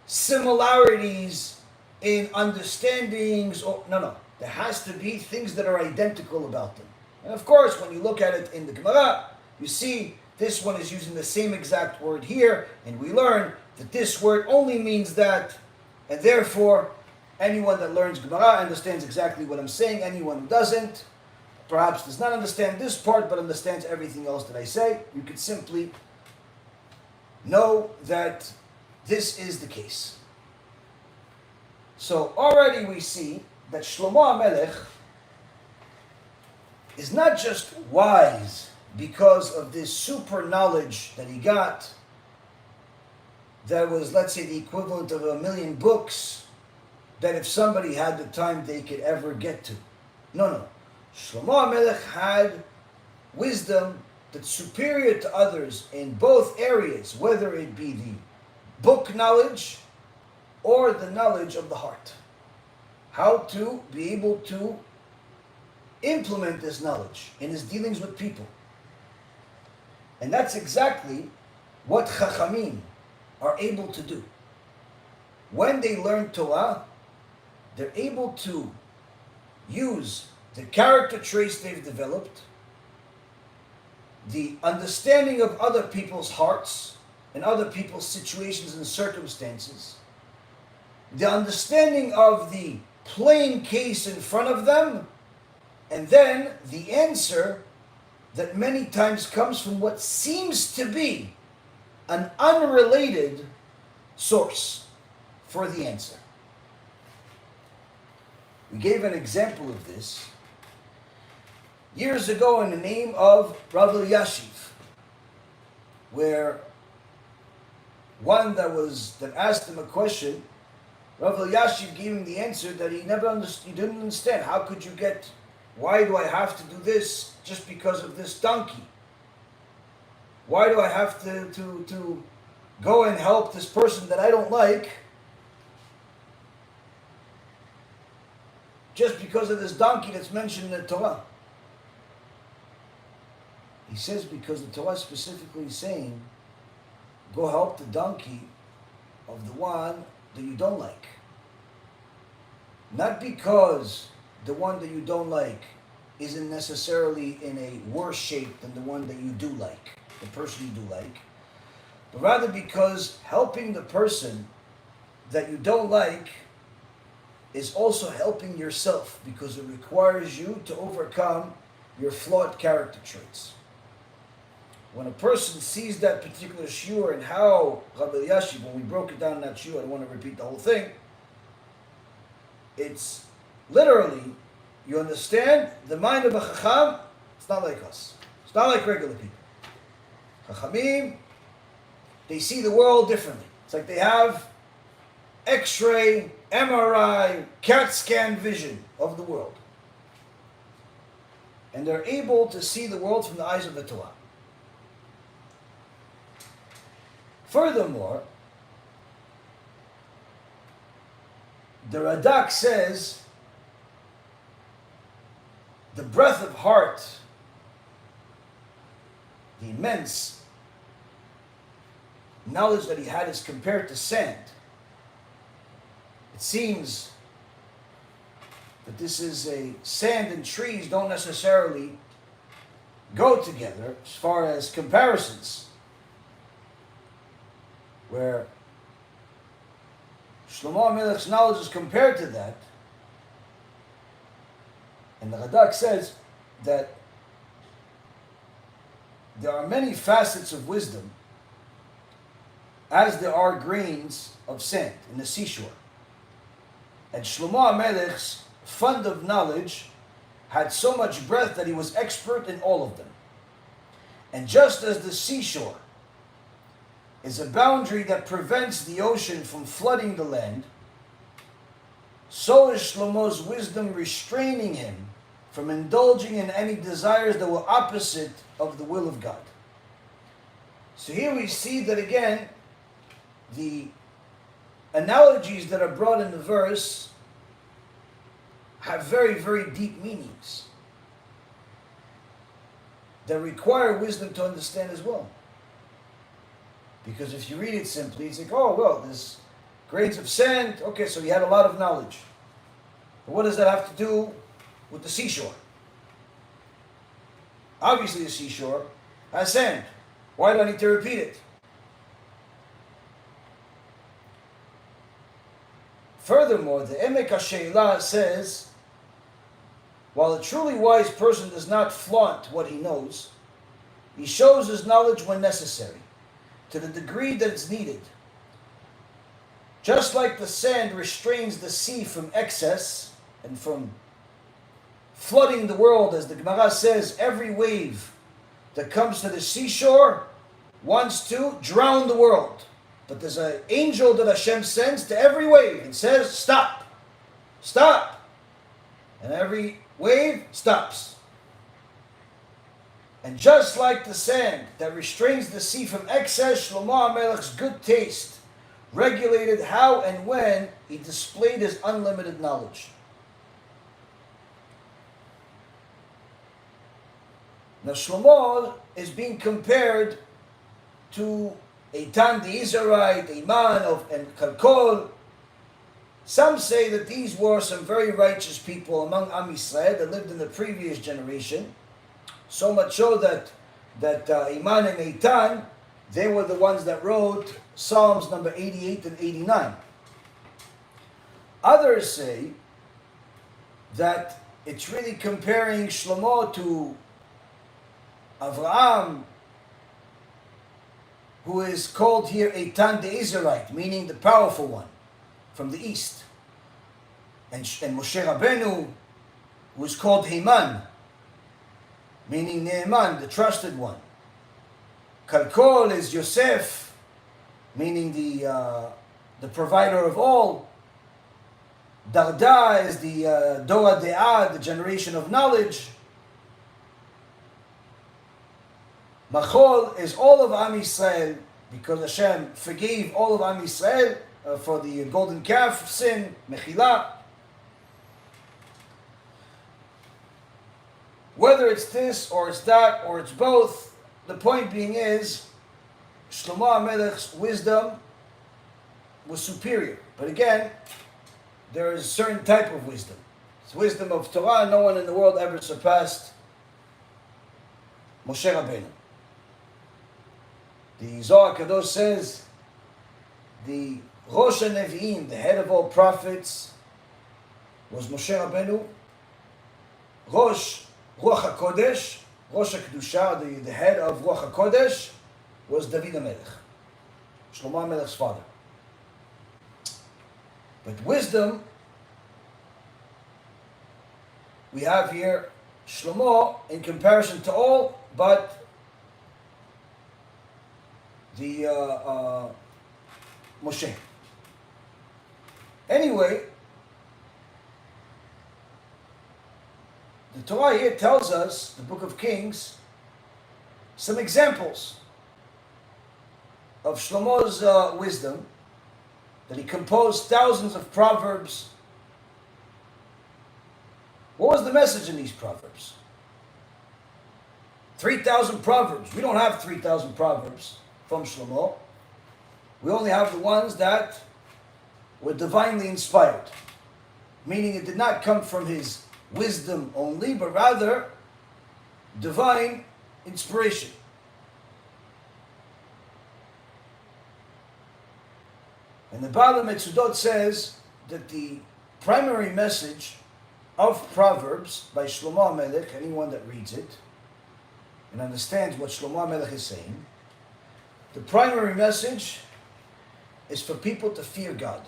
similarities in understandings, no. There has to be things that are identical about them. And of course, when you look at it in the Gemara, you see this one is using the same exact word here, and we learn that this word only means that, and therefore, anyone that learns Gemara understands exactly what I'm saying. Anyone who doesn't, perhaps does not understand this part, but understands everything else that I say, you could simply know that this is the case. So already we see that Shlomo HaMelech is not just wise because of this super knowledge that he got that was, let's say, the equivalent of 1,000,000 books that if somebody had the time they could ever get to. No. Shlomo HaMelech had wisdom that's superior to others in both areas, whether it be the book knowledge or the knowledge of the heart. How to be able to implement this knowledge in his dealings with people. And that's exactly what Chachamim are able to do. When they learn Torah, they're able to use the character traits they've developed, the understanding of other people's hearts and other people's situations and circumstances, the understanding of the plain case in front of them, and then the answer that many times comes from what seems to be an unrelated source for the answer. We gave an example of this years ago in the name of Rabbi Yashiv, where one that asked him a question, Rabbi Yashiv gave him the answer that he didn't understand. Why do I have to do this just because of this donkey? Why do I have to go and help this person that I don't like just because of this donkey that's mentioned in the Torah? He says because the Torah specifically is saying, go help the donkey of the one that you don't like. Not because the one that you don't like isn't necessarily in a worse shape than the one that you do like, the person you do like, but rather because helping the person that you don't like is also helping yourself, because it requires you to overcome your flawed character traits. When a person sees that particular shiur and how Rabbi Yashiv, when we broke it down in that shiur, I don't want to repeat the whole thing, it's literally, you understand, the mind of a Chacham, it's not like us. It's not like regular people. Chachamim, they see the world differently. It's like they have X-ray, MRI, CAT scan vision of the world. And they're able to see the world from the eyes of the Torah. Furthermore, the Radak says the breadth of heart, the immense knowledge that he had is compared to sand. It seems that this is sand and trees don't necessarily go together as far as comparisons, where Shlomo HaMelech's knowledge is compared to that. And the Radak says that there are many facets of wisdom as there are grains of sand in the seashore. And Shlomo HaMelech's fund of knowledge had so much breadth that he was expert in all of them. And just as the seashore is a boundary that prevents the ocean from flooding the land, so is Shlomo's wisdom restraining him from indulging in any desires that were opposite of the will of God. So here we see that again, the analogies that are brought in the verse have very, very deep meanings that require wisdom to understand as well. Because if you read it simply, it's like, oh, well, there's grains of sand. Okay, so he had a lot of knowledge. But what does that have to do with the seashore? Obviously, the seashore has sand. Why do I need to repeat it? Furthermore, the Emek HaSheila says, while a truly wise person does not flaunt what he knows, he shows his knowledge when necessary, to the degree that it's needed. Just like the sand restrains the sea from excess and from flooding the world, as the Gemara says, every wave that comes to the seashore wants to drown the world. But there's an angel that Hashem sends to every wave and says, stop, stop. And every wave stops. And just like the sand that restrains the sea from excess, Shlomo HaMelech's good taste regulated how and when he displayed his unlimited knowledge. Now Shlomo is being compared to Eitan the Israelite, Iman and Kalkol. Some say that these were some very righteous people among Am Yisrael that lived in the previous generation. So much so that Iman and Eitan, they were the ones that wrote Psalms number 88 and 89. Others say that it's really comparing Shlomo to Avraham, who is called here Eitan the Israelite, meaning the powerful one from the east. And Moshe Rabbeinu was called Heman, meaning Ne'eman, the trusted one. Kalkol is Yosef, meaning the provider of all. Darda is the Dora De'ah, the generation of knowledge. Machol is all of Am Yisrael, because Hashem forgave all of Am Yisrael for the golden calf sin, Mechila. Whether it's this or it's that or it's both, the point being is Shlomo HaMelech's wisdom was superior. But again, there is a certain type of wisdom. It's wisdom of Torah. No one in the world ever surpassed Moshe Rabbeinu. The Zohar Kadosh says the Rosh HaNevi'im, the head of all prophets, was Moshe Rabbeinu. Rosh HaKodesh, Rosh HaKedusha, the head of Ruach HaKodesh, was David HaMelech, Shlomo HaMelech's father. But wisdom, we have here Shlomo in comparison to all, but the Moshe. Anyway, the Torah here tells us, the book of Kings, some examples of Shlomo's wisdom, that he composed thousands of proverbs. What was the message in these proverbs? 3,000 proverbs. We don't have 3,000 proverbs from Shlomo. We only have the ones that were divinely inspired, meaning it did not come from his wisdom only, but rather divine inspiration. And the Baal HaMetzudot says that the primary message of Proverbs by Shlomo HaMelech, anyone that reads it and understands what Shlomo HaMelech is saying, the primary message is for people to fear God.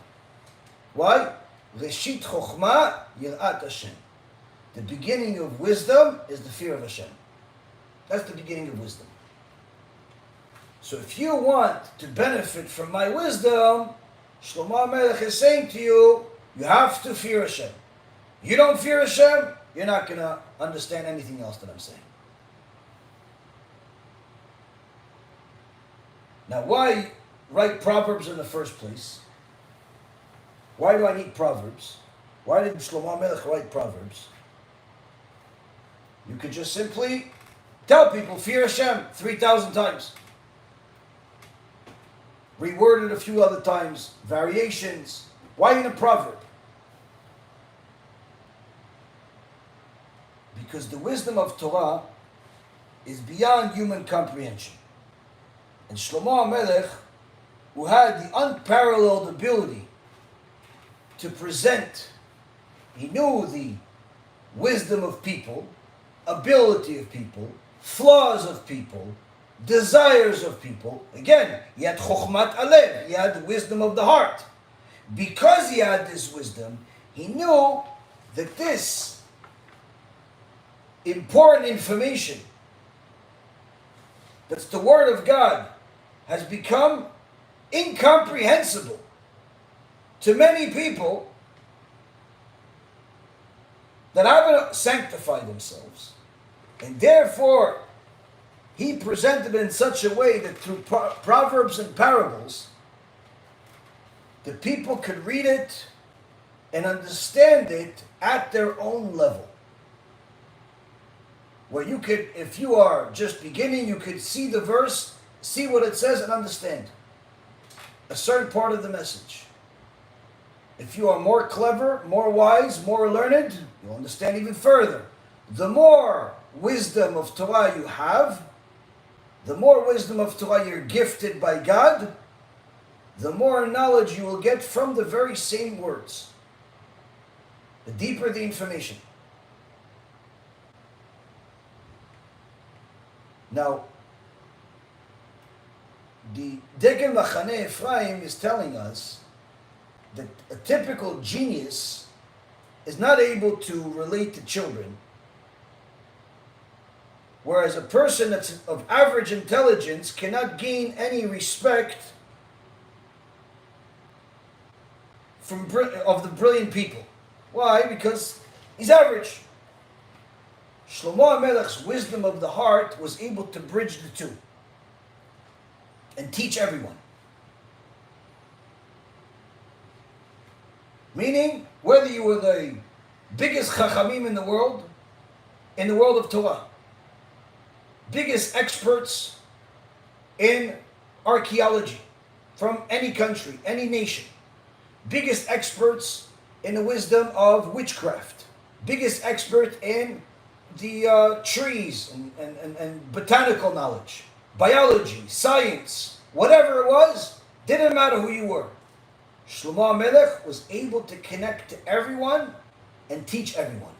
Why? Reshit Chochmah Yirat Hashem. The beginning of wisdom is the fear of Hashem. That's the beginning of wisdom. So if you want to benefit from my wisdom, Shlomo HaMelech is saying to you, you have to fear Hashem. You don't fear Hashem, you're not going to understand anything else that I'm saying. Now, why write Proverbs in the first place? Why do I need Proverbs? Why did Shlomo HaMelech write Proverbs? You could just simply tell people, fear Hashem 3,000 times. Reworded a few other times, variations. Why in a proverb? Because the wisdom of Torah is beyond human comprehension. And Shlomo HaMelech, who had the unparalleled ability to present, he knew the wisdom of people, ability of people, flaws of people, desires of people. Again, he had chokhmat alev, he had the wisdom of the heart. Because he had this wisdom, he knew that this important information, that's the word of God, has become incomprehensible to many people that haven't sanctified themselves. And therefore, he presented it in such a way that through proverbs and parables, the people could read it and understand it at their own level. Where you could, if you are just beginning, you could see the verse, see what it says and understand a certain part of the message. If you are more clever, more wise, more learned, you'll understand even further. The more wisdom of Torah you have, the more wisdom of Torah you're gifted by God, the more knowledge you will get from the very same words. The deeper the information. Now, the Degel Machane Ephraim is telling us that a typical genius is not able to relate to children, whereas a person that's of average intelligence cannot gain any respect of the brilliant people. Why? Because he's average. Shlomo HaMelech's wisdom of the heart was able to bridge the two and teach everyone. Meaning, whether you were the biggest chachamim in the world of Torah, biggest experts in archaeology from any country, any nation, biggest experts in the wisdom of witchcraft, biggest expert in the trees and botanical knowledge, biology, science, whatever it was, didn't matter who you were. Shlomo HaMelech was able to connect to everyone and teach everyone.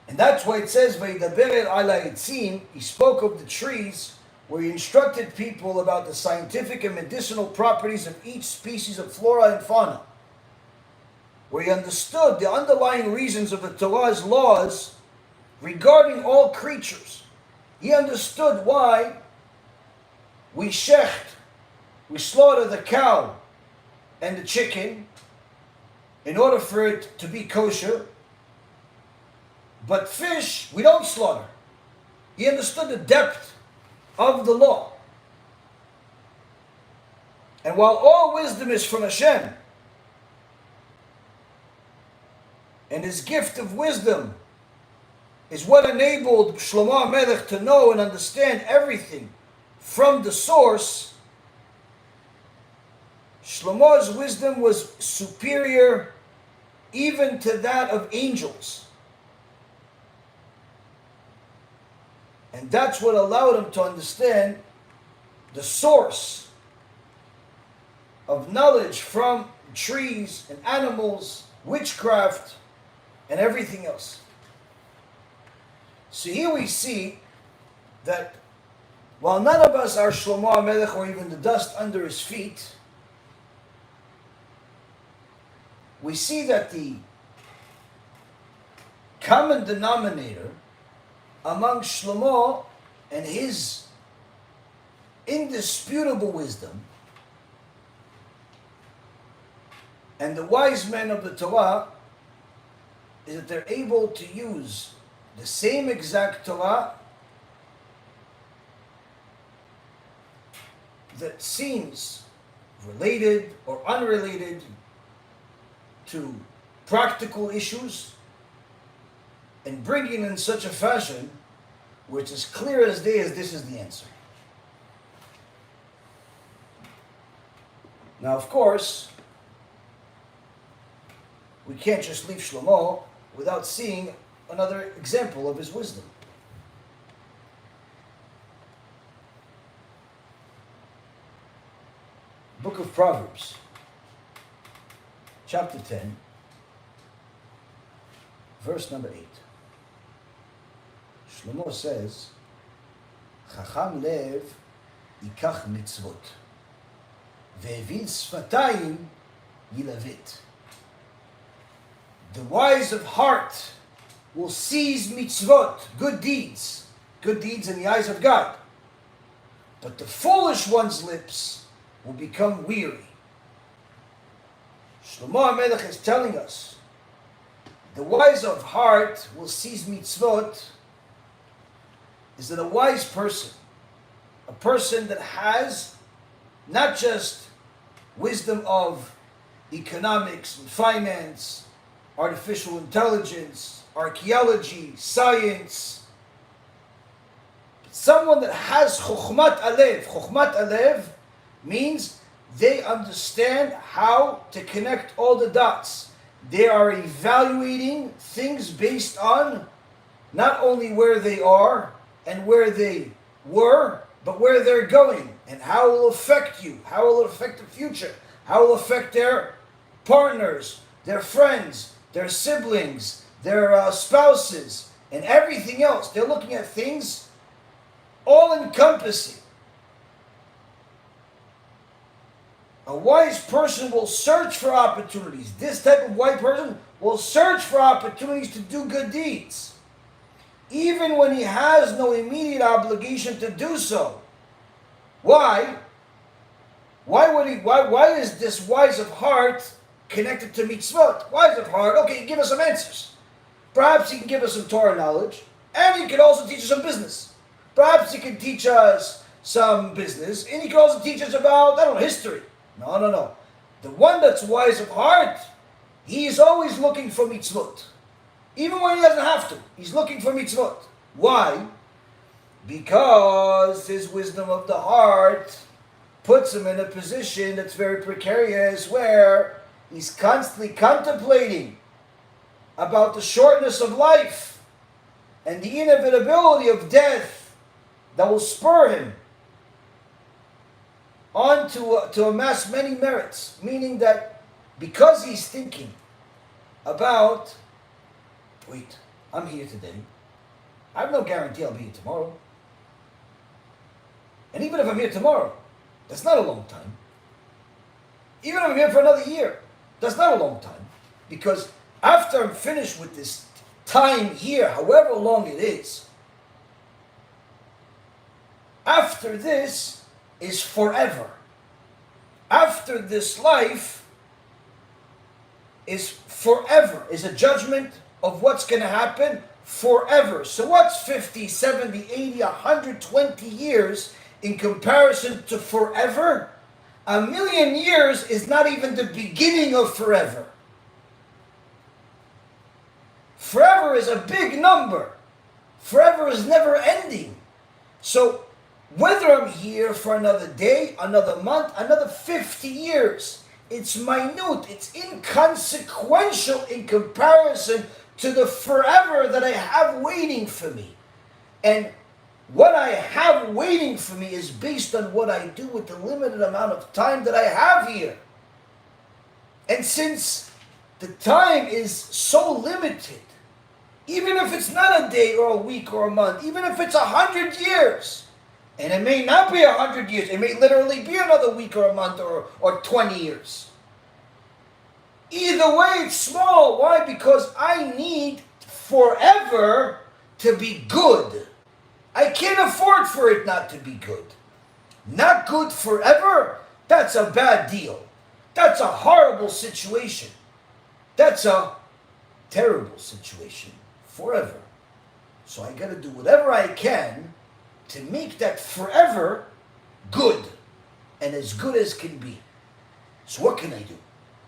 And that's why it says, "Vaydaber el ala etzim," he spoke of the trees, where he instructed people about the scientific and medicinal properties of each species of flora and fauna, where he understood the underlying reasons of the Torah's laws regarding all creatures. He understood why we slaughter the cow and the chicken in order for it to be kosher, but fish we don't slaughter. He understood the depth of the law. And while all wisdom is from HaShem, and his gift of wisdom is what enabled Shlomo HaMelech to know and understand everything from the source, Shlomo's wisdom was superior even to that of angels. And that's what allowed him to understand the source of knowledge from trees and animals, witchcraft, and everything else. So here we see that while none of us are Shlomo HaMelech or even the dust under his feet, we see that the common denominator among Shlomo and his indisputable wisdom and the wise men of the Torah is that they're able to use the same exact Torah that seems related or unrelated to practical issues and bring it in such a fashion which is clear as day as this is the answer. Now, of course, we can't just leave Shlomo without seeing another example of his wisdom. Book of Proverbs, chapter 10, verse number 8. Shlomo says, Chacham lev yikach mitzvot, ve'evil sfatayim yilavit. The wise of heart will seize mitzvot, good deeds in the eyes of God. But the foolish one's lips will become weary. Shlomo HaMelech is telling us, the wise of heart will seize mitzvot, is that a wise person, a person that has not just wisdom of economics and finance, artificial intelligence, archaeology, science, but someone that has chokhmat alev. Chokhmat alev means they understand how to connect all the dots. They are evaluating things based on not only where they are and where they were, but where they're going and how it will affect you, how it will affect the future, how it will affect their partners, their friends, their siblings, their spouses, and everything else. They're looking at things all encompassing. A wise person will search for opportunities. This type of wise person will search for opportunities to do good deeds, even when he has no immediate obligation to do so. Why? Why is this wise of heart connected to mitzvot? Wise of heart, okay, give us some answers. Perhaps he can give us some Torah knowledge, and he can also teach us some business. Perhaps he can teach us some business, and he can also teach us about, I don't know, history. No. The one that's wise of heart, he is always looking for mitzvot. Even when he doesn't have to, he's looking for mitzvot. Why? Because his wisdom of the heart puts him in a position that's very precarious, where he's constantly contemplating about the shortness of life and the inevitability of death that will spur him on to amass many merits. Meaning that because he's thinking about, wait, I'm here today, I have no guarantee I'll be here tomorrow. And even if I'm here tomorrow, that's not a long time. Even if I'm here for another year, that's not a long time. Because after I'm finished with this time here, however long it is, after this is forever. After this life is forever, is a judgment of what's going to happen forever. So what's 50, 70, 80, 120 years in comparison to forever? 1,000,000 years is not even the beginning of forever. Forever is a big number. Forever is never ending. So whether I'm here for another day, another month, another 50 years, it's minute, it's inconsequential in comparison to the forever that I have waiting for me. And what I have waiting for me is based on what I do with the limited amount of time that I have here. And since the time is so limited, even if it's not a day or a week or a month, even if it's 100 years, and it may not be 100 years, it may literally be another week or a month or 20 years. Either way, it's small. Why? Because I need forever to be good. I can't afford for it not to be good. Not good forever? That's a bad deal. That's a horrible situation. That's a terrible situation forever. So I got to do whatever I can to make that forever good and as good as can be. So what can I do?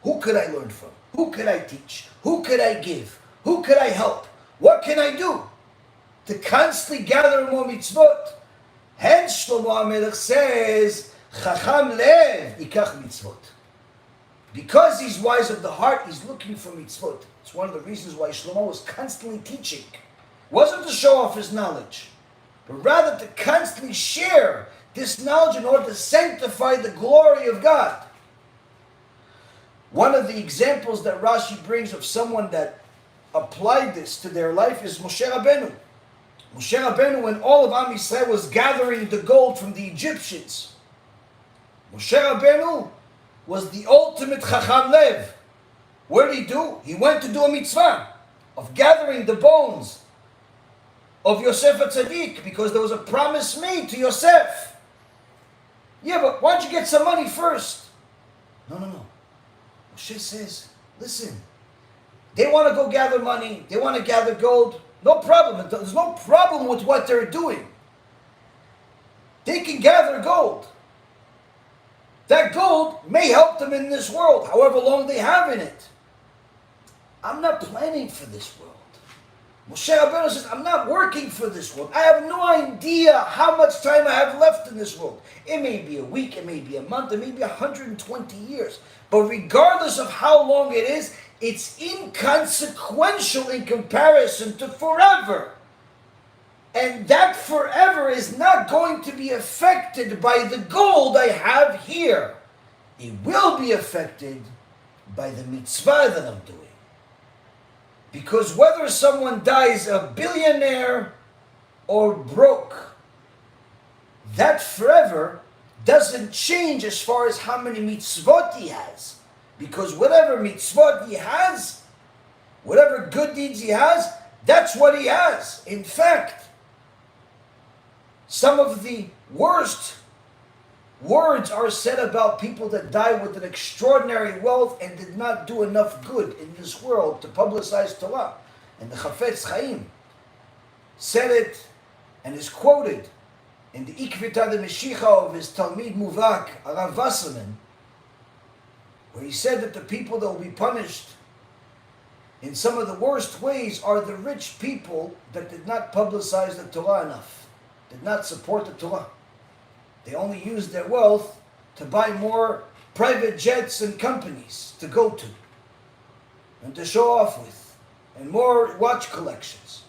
Who could I learn from? Who could I teach? Who could I give? Who could I help? What can I do to constantly gather more mitzvot? Hence Shlomo HaMelech says, Chacham lev ikach mitzvot. Because he's wise of the heart, he's looking for mitzvot. It's one of the reasons why Shlomo was constantly teaching. It wasn't to show off his knowledge, but rather to constantly share this knowledge in order to sanctify the glory of God. One of the examples that Rashi brings of someone that applied this to their life is Moshe Rabbeinu. Moshe Rabbeinu, when all of Am Yisrael was gathering the gold from the Egyptians, Moshe Rabbeinu was the ultimate Chacham Lev. What did he do? He went to do a mitzvah of gathering the bones of Yosef HaTzadik, because there was a promise made to Yosef. Yeah, but why don't you get some money first? No. Moshe says, listen, they want to go gather money, they want to gather gold, no problem. There's no problem with what they're doing. They can gather gold. That gold may help them in this world, however long they have in it. I'm not planning for this world. Moshe Rabbeinu says, I'm not working for this world. I have no idea how much time I have left in this world. It may be a week, it may be a month, it may be 120 years. But regardless of how long it is, it's inconsequential in comparison to forever. And that forever is not going to be affected by the gold I have here. It will be affected by the mitzvah that I'm doing. Because whether someone dies a billionaire or broke, that forever doesn't change as far as how many mitzvot he has. Because whatever mitzvot he has, whatever good deeds he has, that's what he has. In fact, some of the worst words are said about people that die with an extraordinary wealth and did not do enough good in this world to publicize Torah. And the Chafetz Chaim said it and is quoted in the Ikvita de Meshicha of his Talmid Muvak, Arav Wasserman, where he said that the people that will be punished in some of the worst ways are the rich people that did not publicize the Torah enough, did not support the Torah. They only used their wealth to buy more private jets and companies to go to and to show off with, and more watch collections.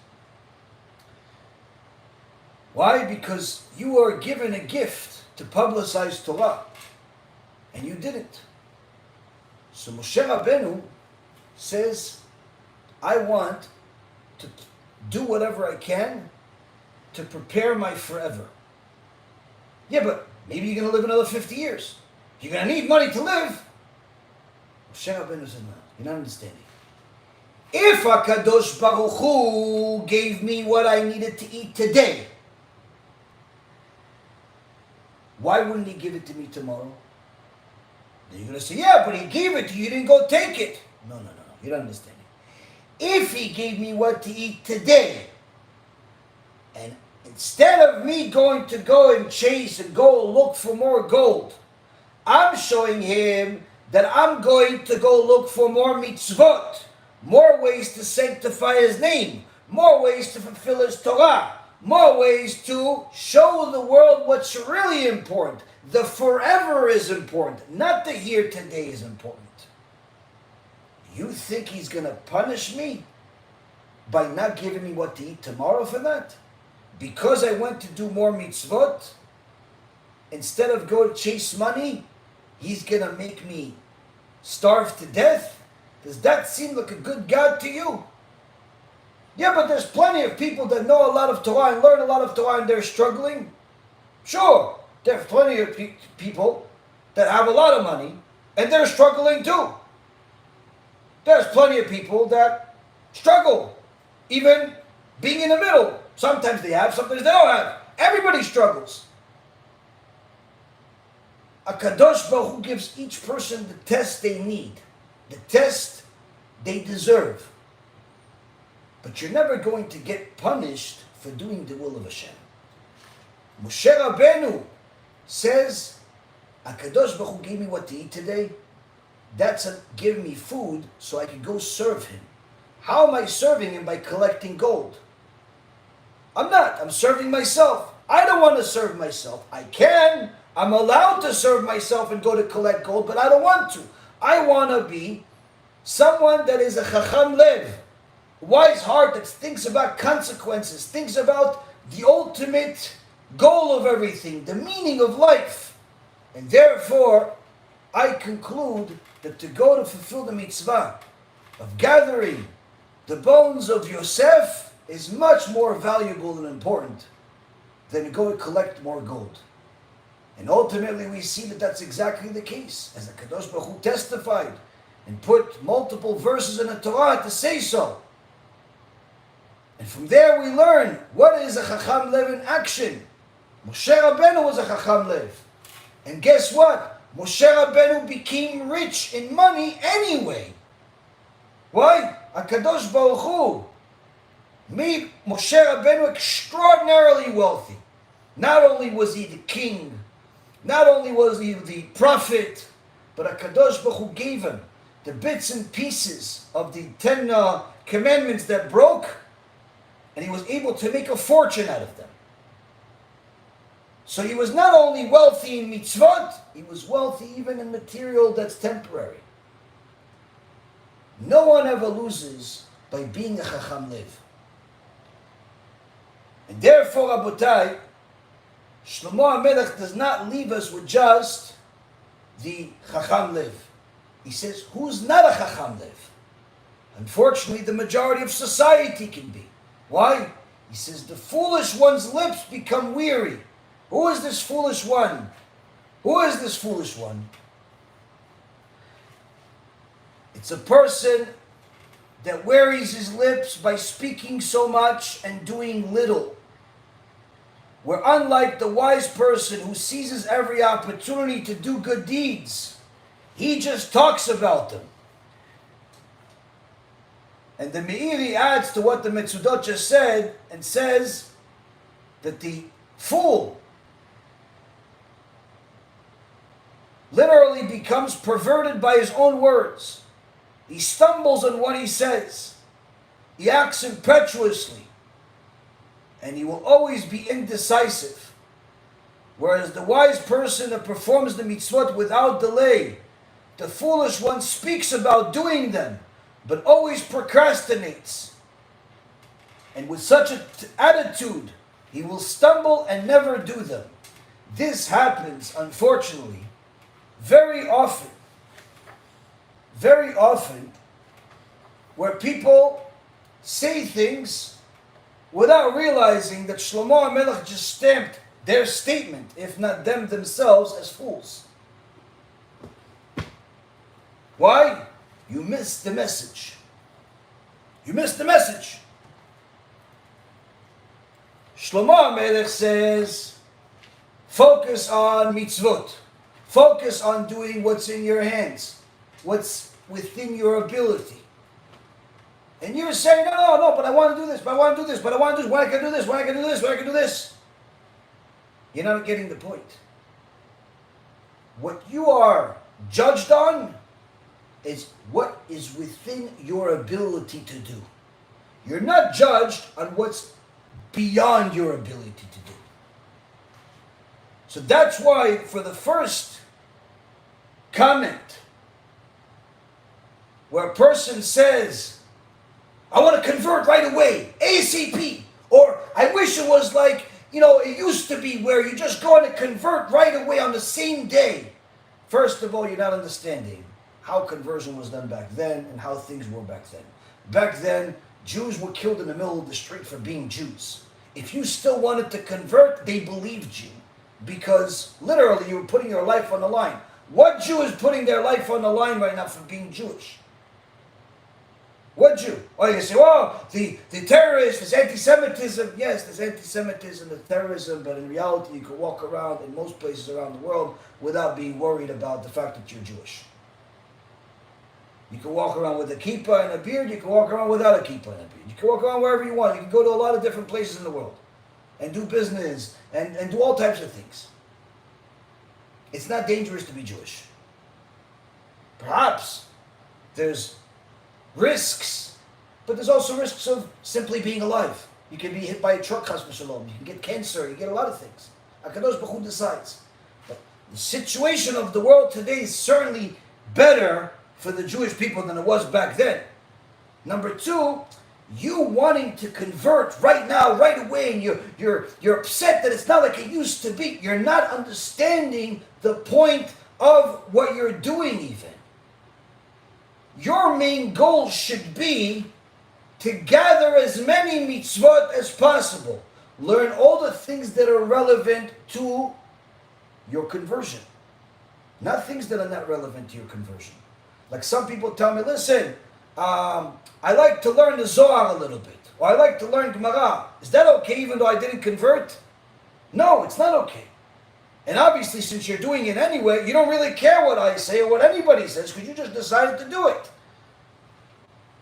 Why? Because you are given a gift to publicize Torah, and you didn't. So Moshe Rabbeinu says, I want to do whatever I can to prepare my forever. Yeah, but maybe you're going to live another 50 years. You're going to need money to live. Moshe Rabbeinu said, no, you're not understanding. If HaKadosh Baruch Hu gave me what I needed to eat today, why wouldn't he give it to me tomorrow? Then you're going to say, yeah, but he gave it to you, you didn't go take it. No, you don't understand it. If he gave me what to eat today, and instead of me going to go and chase and go look for more gold, I'm showing him that I'm going to go look for more mitzvot, more ways to sanctify his name, more ways to fulfill his Torah, more ways to show the world what's really important. The forever is important, not the here today is important. You think he's going to punish me by not giving me what to eat tomorrow for that? Because I went to do more mitzvot, instead of go to chase money, he's going to make me starve to death? Does that seem like a good God to you? Yeah, but there's plenty of people that know a lot of Torah and learn a lot of Torah and they're struggling. Sure, there's plenty of people that have a lot of money and they're struggling too. There's plenty of people that struggle, even being in the middle. Sometimes they have, sometimes they don't have. Everybody struggles. HaKadosh Baruch Hu gives each person the test they need, the test they deserve. But you're never going to get punished for doing the will of Hashem. Moshe Rabbeinu says, HaKadosh Baruch Hu gave me what to eat today. That's give me food so I can go serve him. How am I serving him? By collecting gold. I'm not. I'm serving myself. I don't want to serve myself. I can. I'm allowed to serve myself and go to collect gold, but I don't want to. I want to be someone that is a chacham lev, wise heart that thinks about consequences, thinks about the ultimate goal of everything, the meaning of life. And therefore, I conclude that to go to fulfill the mitzvah of gathering the bones of Yosef is much more valuable and important than to go to collect more gold. And ultimately we see that that's exactly the case, as the Kadosh Baruch Hu testified and put multiple verses in the Torah to say so. And from there we learn what is a Chacham Lev in action. Moshe Rabbeinu was a Chacham Lev. And guess what? Moshe Rabbeinu became rich in money anyway. Why? HaKadosh Baruch Hu made Moshe Rabbeinu extraordinarily wealthy. Not only was he the king, not only was he the prophet, but HaKadosh Baruch Hu gave him the bits and pieces of the 10 commandments that broke, and he was able to make a fortune out of them. So he was not only wealthy in mitzvot, he was wealthy even in material that's temporary. No one ever loses by being a Chacham Lev. And therefore, Rabotai, Shlomo HaMelech does not leave us with just the Chacham Lev. He says, who's not a Chacham Lev? Unfortunately, the majority of society can be. Why? He says, the foolish one's lips become weary. Who is this foolish one? Who is this foolish one? It's a person that wearies his lips by speaking so much and doing little. Where unlike the wise person who seizes every opportunity to do good deeds, he just talks about them. And the Meiri adds to what the Mitzudot just said and says that the fool literally becomes perverted by his own words. He stumbles on what he says. He acts impetuously. And he will always be indecisive. Whereas the wise person that performs the mitzvot without delay, the foolish one speaks about doing them, but always procrastinates. And with such an attitude, he will stumble and never do them. This happens, unfortunately, very often, where people say things without realizing that Shlomo HaMelech just stamped their statement, if not them themselves, as fools. Why? You missed the message. You missed the message. Shlomo HaMelech says, focus on mitzvot. Focus on doing what's in your hands, what's within your ability. And you're saying, no, but I want to do this, but I want to do this, but I want to do this, when I can do this, when I can do this, when I can do this. You're not getting the point. What you are judged on is what is within your ability to do. You're not judged on what's beyond your ability to do. So that's why for the first comment, where a person says, I want to convert right away, ASAP. Or I wish it was like, it used to be where you just go and convert right away on the same day. First of all, you're not understanding how conversion was done back then and how things were back then. Back then, Jews were killed in the middle of the street for being Jews. If you still wanted to convert, they believed you. Because literally you were putting your life on the line. What Jew is putting their life on the line right now for being Jewish? What Jew? Oh, you say, the terrorists, there's anti-Semitism. Yes, there's anti-Semitism, there's terrorism, but in reality you can walk around in most places around the world without being worried about the fact that you're Jewish. You can walk around with a kippah and a beard, you can walk around without a kippah and a beard. You can walk around wherever you want. You can go to a lot of different places in the world and do business and do all types of things. It's not dangerous to be Jewish. Perhaps there's risks, but there's also risks of simply being alive. You can be hit by a truck, chas v'shalom. You can get cancer. You get a lot of things. HaKadosh Baruch Hu decides. But the situation of the world today is certainly better for the Jewish people than it was back then. Number two, you wanting to convert right now, right away, and you're upset that it's not like it used to be. You're not understanding the point of what you're doing even. Your main goal should be to gather as many mitzvot as possible. Learn all the things that are relevant to your conversion. Not things that are not relevant to your conversion. Like some people tell me, listen, I like to learn the Zohar a little bit. Or I like to learn Gemara. Is that okay even though I didn't convert? No, it's not okay. And obviously, since you're doing it anyway, you don't really care what I say or what anybody says because you just decided to do it.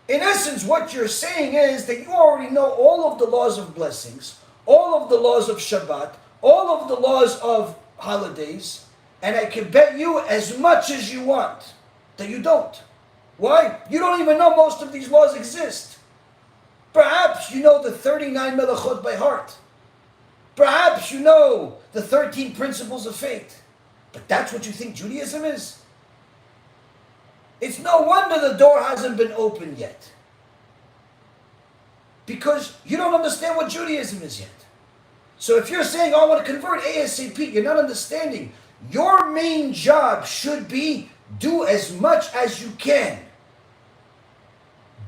In essence, what you're saying is that you already know all of the laws of blessings, all of the laws of Shabbat, all of the laws of holidays, and I can bet you as much as you want that you don't. Why? You don't even know most of these laws exist. Perhaps you know the 39 melachot by heart. Perhaps you know the 13 principles of faith. But that's what you think Judaism is? It's no wonder the door hasn't been opened yet. Because you don't understand what Judaism is yet. So if you're saying, I want to convert ASAP, you're not understanding. Your main job should be do as much as you can.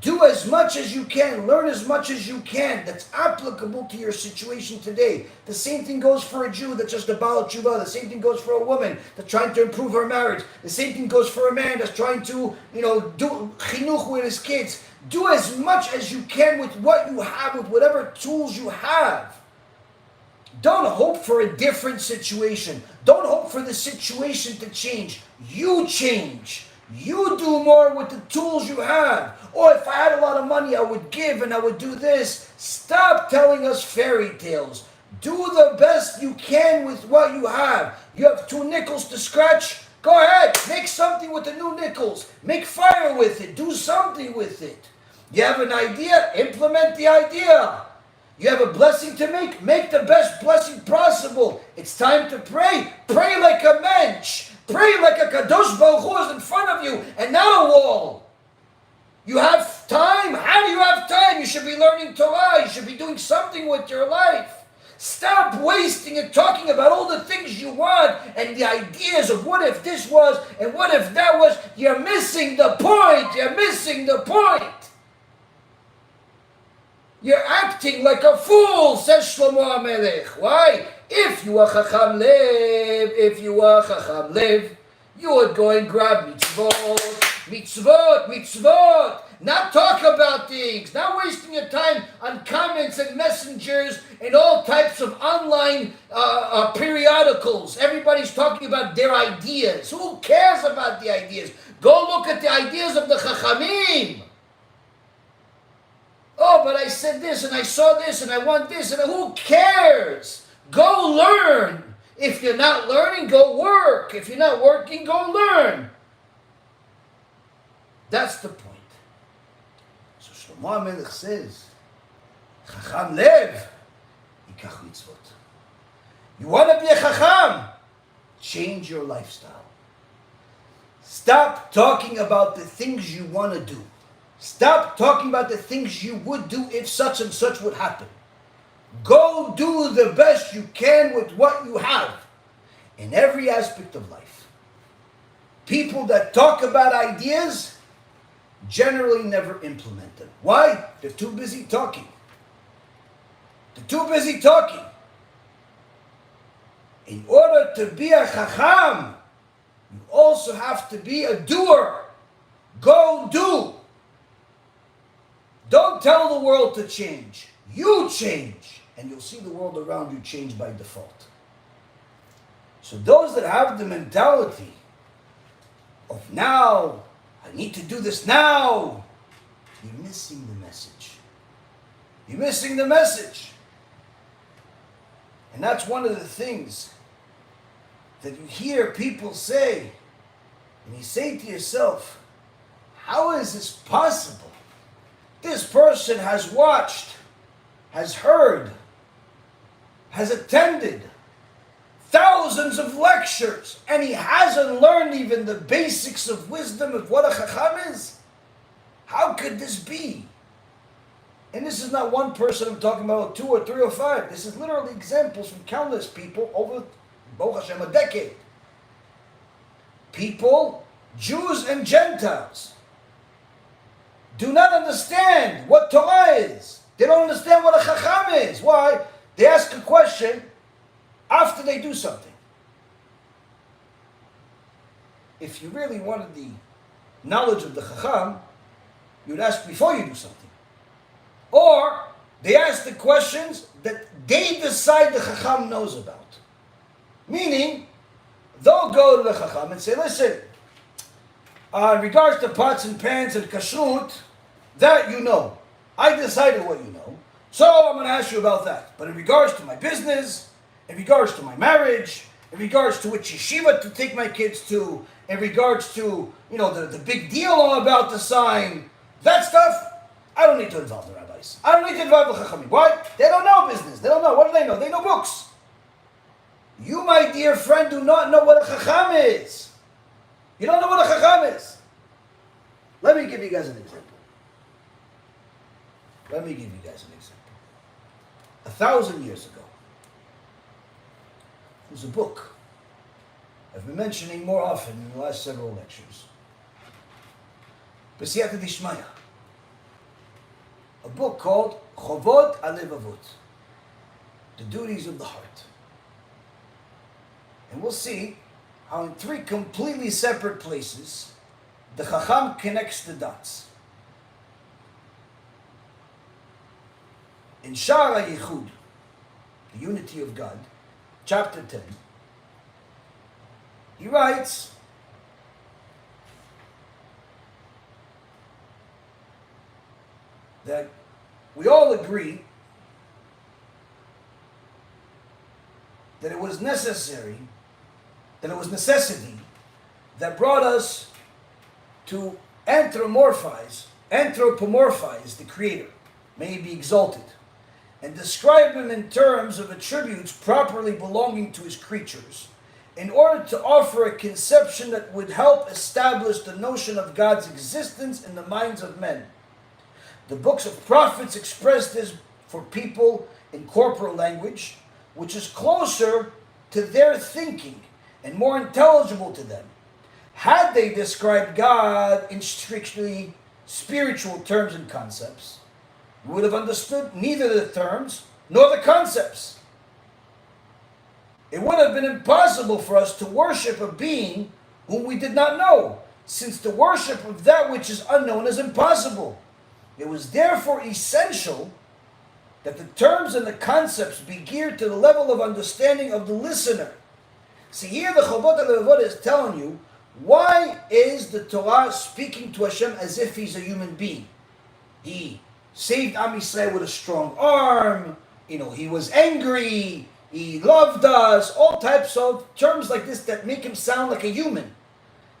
Do as much as you can. Learn as much as you can that's applicable to your situation today. The same thing goes for a Jew that's just a Baal Tshuva. The same thing goes for a woman that's trying to improve her marriage. The same thing goes for a man that's trying to, do chinuch with his kids. Do as much as you can with what you have, with whatever tools you have. Don't hope for a different situation. Don't hope for the situation to change. You change. You do more with the tools you have. Or if I had a lot of money, I would give and I would do this. Stop telling us fairy tales. Do the best you can with what you have. You have 2 nickels to scratch? Go ahead. Make something with the new nickels. Make fire with it. Do something with it. You have an idea? Implement the idea. You have a blessing to make? Make the best blessing possible. It's time to pray. Pray like a mensch. Pray like a Kadosh Baruch Hu is in front of you and not a wall. You have time? How do you have time? You should be learning Torah. You should be doing something with your life. Stop wasting and talking about all the things you want and the ideas of what if this was and what if that was. You're missing the point. You're missing the point. You're acting like a fool, says Shlomo HaMelech. Why? If you are Chacham Lev, you would go and grab mitzvot. Not talk about things. Not wasting your time on comments and messengers and all types of online periodicals. Everybody's talking about their ideas. Who cares about the ideas? Go look at the ideas of the Chachamim. Oh, but I said this, and I saw this, and I want this, and who cares? Go learn. If you're not learning, go work. If you're not working, go learn. That's the point. So Shlomo HaMelech says, Chacham Lev, yikach mitzvot. You want to be a Chacham? Change your lifestyle. Stop talking about the things you want to do. Stop talking about the things you would do if such and such would happen. Go do the best you can with what you have in every aspect of life. People that talk about ideas generally never implement them. Why? They're too busy talking. They're too busy talking. In order to be a Chacham, you also have to be a doer. Go do. Don't tell the world to change. You change. And you'll see the world around you change by default. So those that have the mentality of now, I need to do this now, you're missing the message. You're missing the message. And that's one of the things that you hear people say. And you say to yourself, how is this possible? This person has watched, has heard, has attended thousands of lectures, and he hasn't learned even the basics of wisdom of what a Chacham is. How could this be? And this is not one person I'm talking about, 2 or 3 or 5. This is literally examples from countless people over, Baruch Hashem, a decade. People, Jews and Gentiles, do not understand what Torah is. They don't understand what a Chacham is. Why? They ask a question after they do something. If you really wanted the knowledge of the Chacham, you'd ask before you do something. Or they ask the questions that they decide the Chacham knows about. Meaning, they'll go to the Chacham and say, listen, in regards to pots and pans and kashrut, that you know. I decided what you know, so I'm going to ask you about that. But in regards to my business, in regards to my marriage, in regards to which yeshiva to take my kids to, in regards to, the big deal I'm about to sign, that stuff, I don't need to involve the rabbis. I don't need to involve the chachamim. Why? They don't know business. They don't know. What do they know? They know books. You, my dear friend, do not know what a chacham is. You don't know what a chacham is. Let me give you guys an example. 1,000 years ago, there was a book I've been mentioning more often in the last several lectures. B'siyata d'ishmaya. a book called Chovot HaLevavot, the duties of the heart. And we'll see how in three completely separate places the Chacham connects the dots. In Sha'ar HaYichud, the unity of God, chapter 10, he writes that we all agree that it was necessity that brought us to anthropomorphize the Creator, may he be exalted, and describe him in terms of attributes properly belonging to his creatures, in order to offer a conception that would help establish the notion of God's existence in the minds of men. The books of prophets express this for people in corporal language, which is closer to their thinking and more intelligible to them. Had they described God in strictly spiritual terms and concepts, we would have understood neither the terms nor the concepts. It would have been impossible for us to worship a being whom we did not know, since the worship of that which is unknown is impossible. It was therefore essential that the terms and the concepts be geared to the level of understanding of the listener. See, here the Chovot HaLevavot is telling you, why is the Torah speaking to Hashem as if he's a human being? He saved Am Yisrael with a strong arm, he was angry, he loved us, all types of terms like this that make him sound like a human.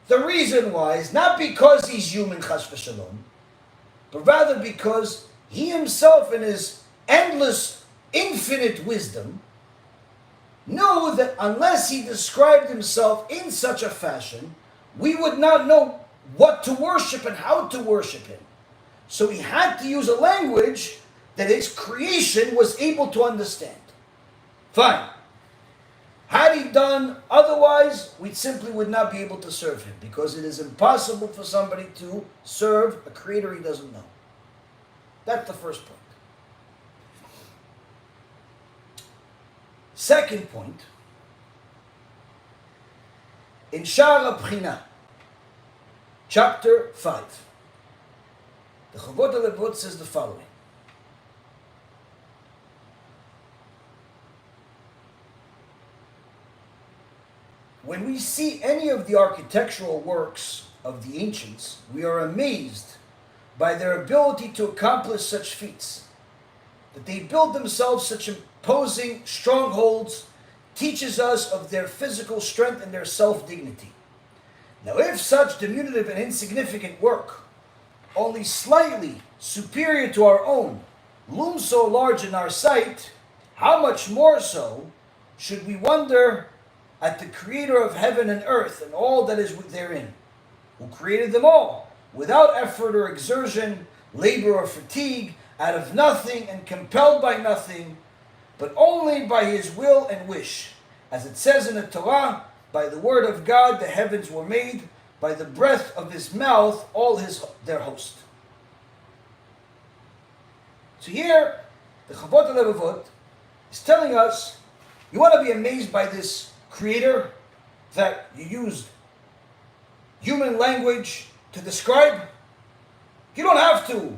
The reason why is not because he's human, chas v'shalom, but rather because he himself in his endless, infinite wisdom knew that unless he described himself in such a fashion, we would not know what to worship and how to worship him. So he had to use a language that his creation was able to understand. Fine. Had he done otherwise, we simply would not be able to serve him, because it is impossible for somebody to serve a creator he doesn't know. That's the first point. Second point, in Sha'ar HaBchina, chapter 5, the Chovot HaLevavot says the following. When we see any of the architectural works of the ancients, we are amazed by their ability to accomplish such feats. That they build themselves such imposing strongholds teaches us of their physical strength and their self-dignity. Now, if such diminutive and insignificant work, only slightly superior to our own, looms so large in our sight, how much more so should we wonder at the Creator of heaven and earth and all that is therein, who created them all, without effort or exertion, labor or fatigue, out of nothing and compelled by nothing, but only by his will and wish. As it says in the Torah, by the word of God the heavens were made, by the breath of his mouth all their host. So here, the Chovot HaLevavot is telling us, you want to be amazed by this Creator that you used human language to describe? You don't have to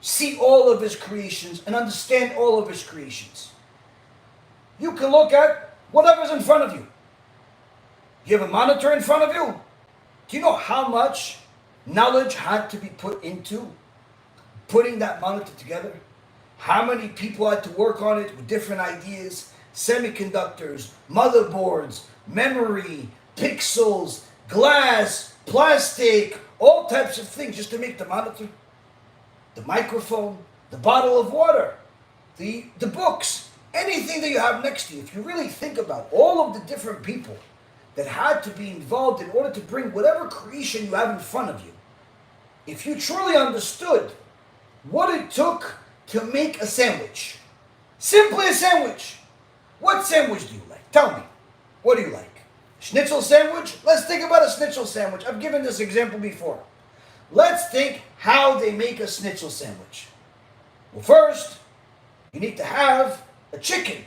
see all of his creations and understand all of his creations. You can look at whatever's in front of you. You have a monitor in front of you. Do you know how much knowledge had to be put into putting that monitor together? How many people had to work on it with different ideas? Semiconductors, motherboards, memory, pixels, glass, plastic, all types of things just to make the monitor, the microphone, the bottle of water, the books, anything that you have next to you. If you really think about all of the different people that had to be involved in order to bring whatever creation you have in front of you, if you truly understood what it took to make a sandwich, simply a sandwich. What sandwich do you like? Tell me. What do you like? Schnitzel sandwich? Let's think about a schnitzel sandwich. I've given this example before. Let's think how they make a schnitzel sandwich. Well, first, you need to have a chicken,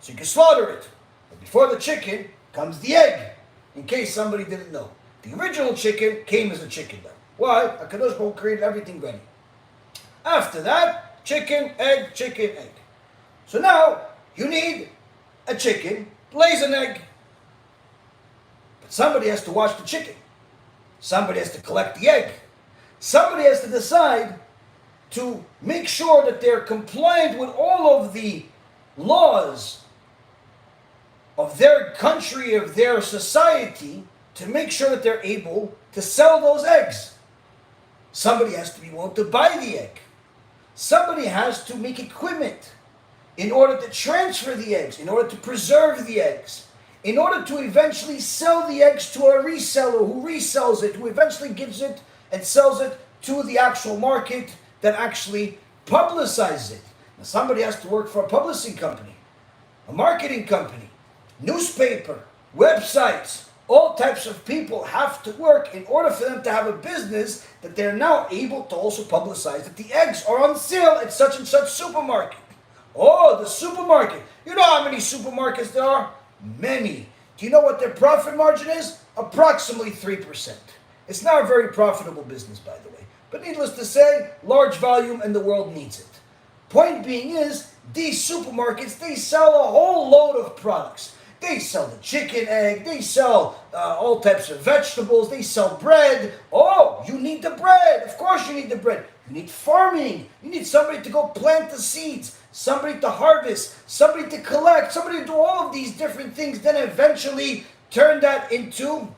so you can slaughter it. But before the chicken comes the egg, in case somebody didn't know. The original chicken came as a chicken though. Why? HaKadosh Baruch Hu created everything ready. After that, chicken, egg, chicken, egg. So now, you need a chicken, lays an egg. But somebody has to watch the chicken. Somebody has to collect the egg. Somebody has to decide to make sure that they're compliant with all of the laws of their country, of their society, to make sure that they're able to sell those eggs. Somebody has to be willing to buy the egg. Somebody has to make equipment in order to transfer the eggs, in order to preserve the eggs, in order to eventually sell the eggs to a reseller who resells it, who eventually gives it and sells it to the actual market that actually publicizes it. Now somebody has to work for a publishing company, a marketing company, newspaper, websites. All types of people have to work in order for them to have a business that they're now able to also publicize that the eggs are on sale at such and such supermarket. Oh, the supermarket. You know how many supermarkets there are? Many. Do you know what their profit margin is? Approximately 3%. It's not a very profitable business, by the way. But needless to say, large volume and the world needs it. Point being is, these supermarkets, they sell a whole load of products. They sell the chicken egg, they sell all types of vegetables, they sell bread. Oh, you need the bread. Of course you need the bread. You need farming. You need somebody to go plant the seeds, somebody to harvest, somebody to collect, somebody to do all of these different things, then eventually turn that into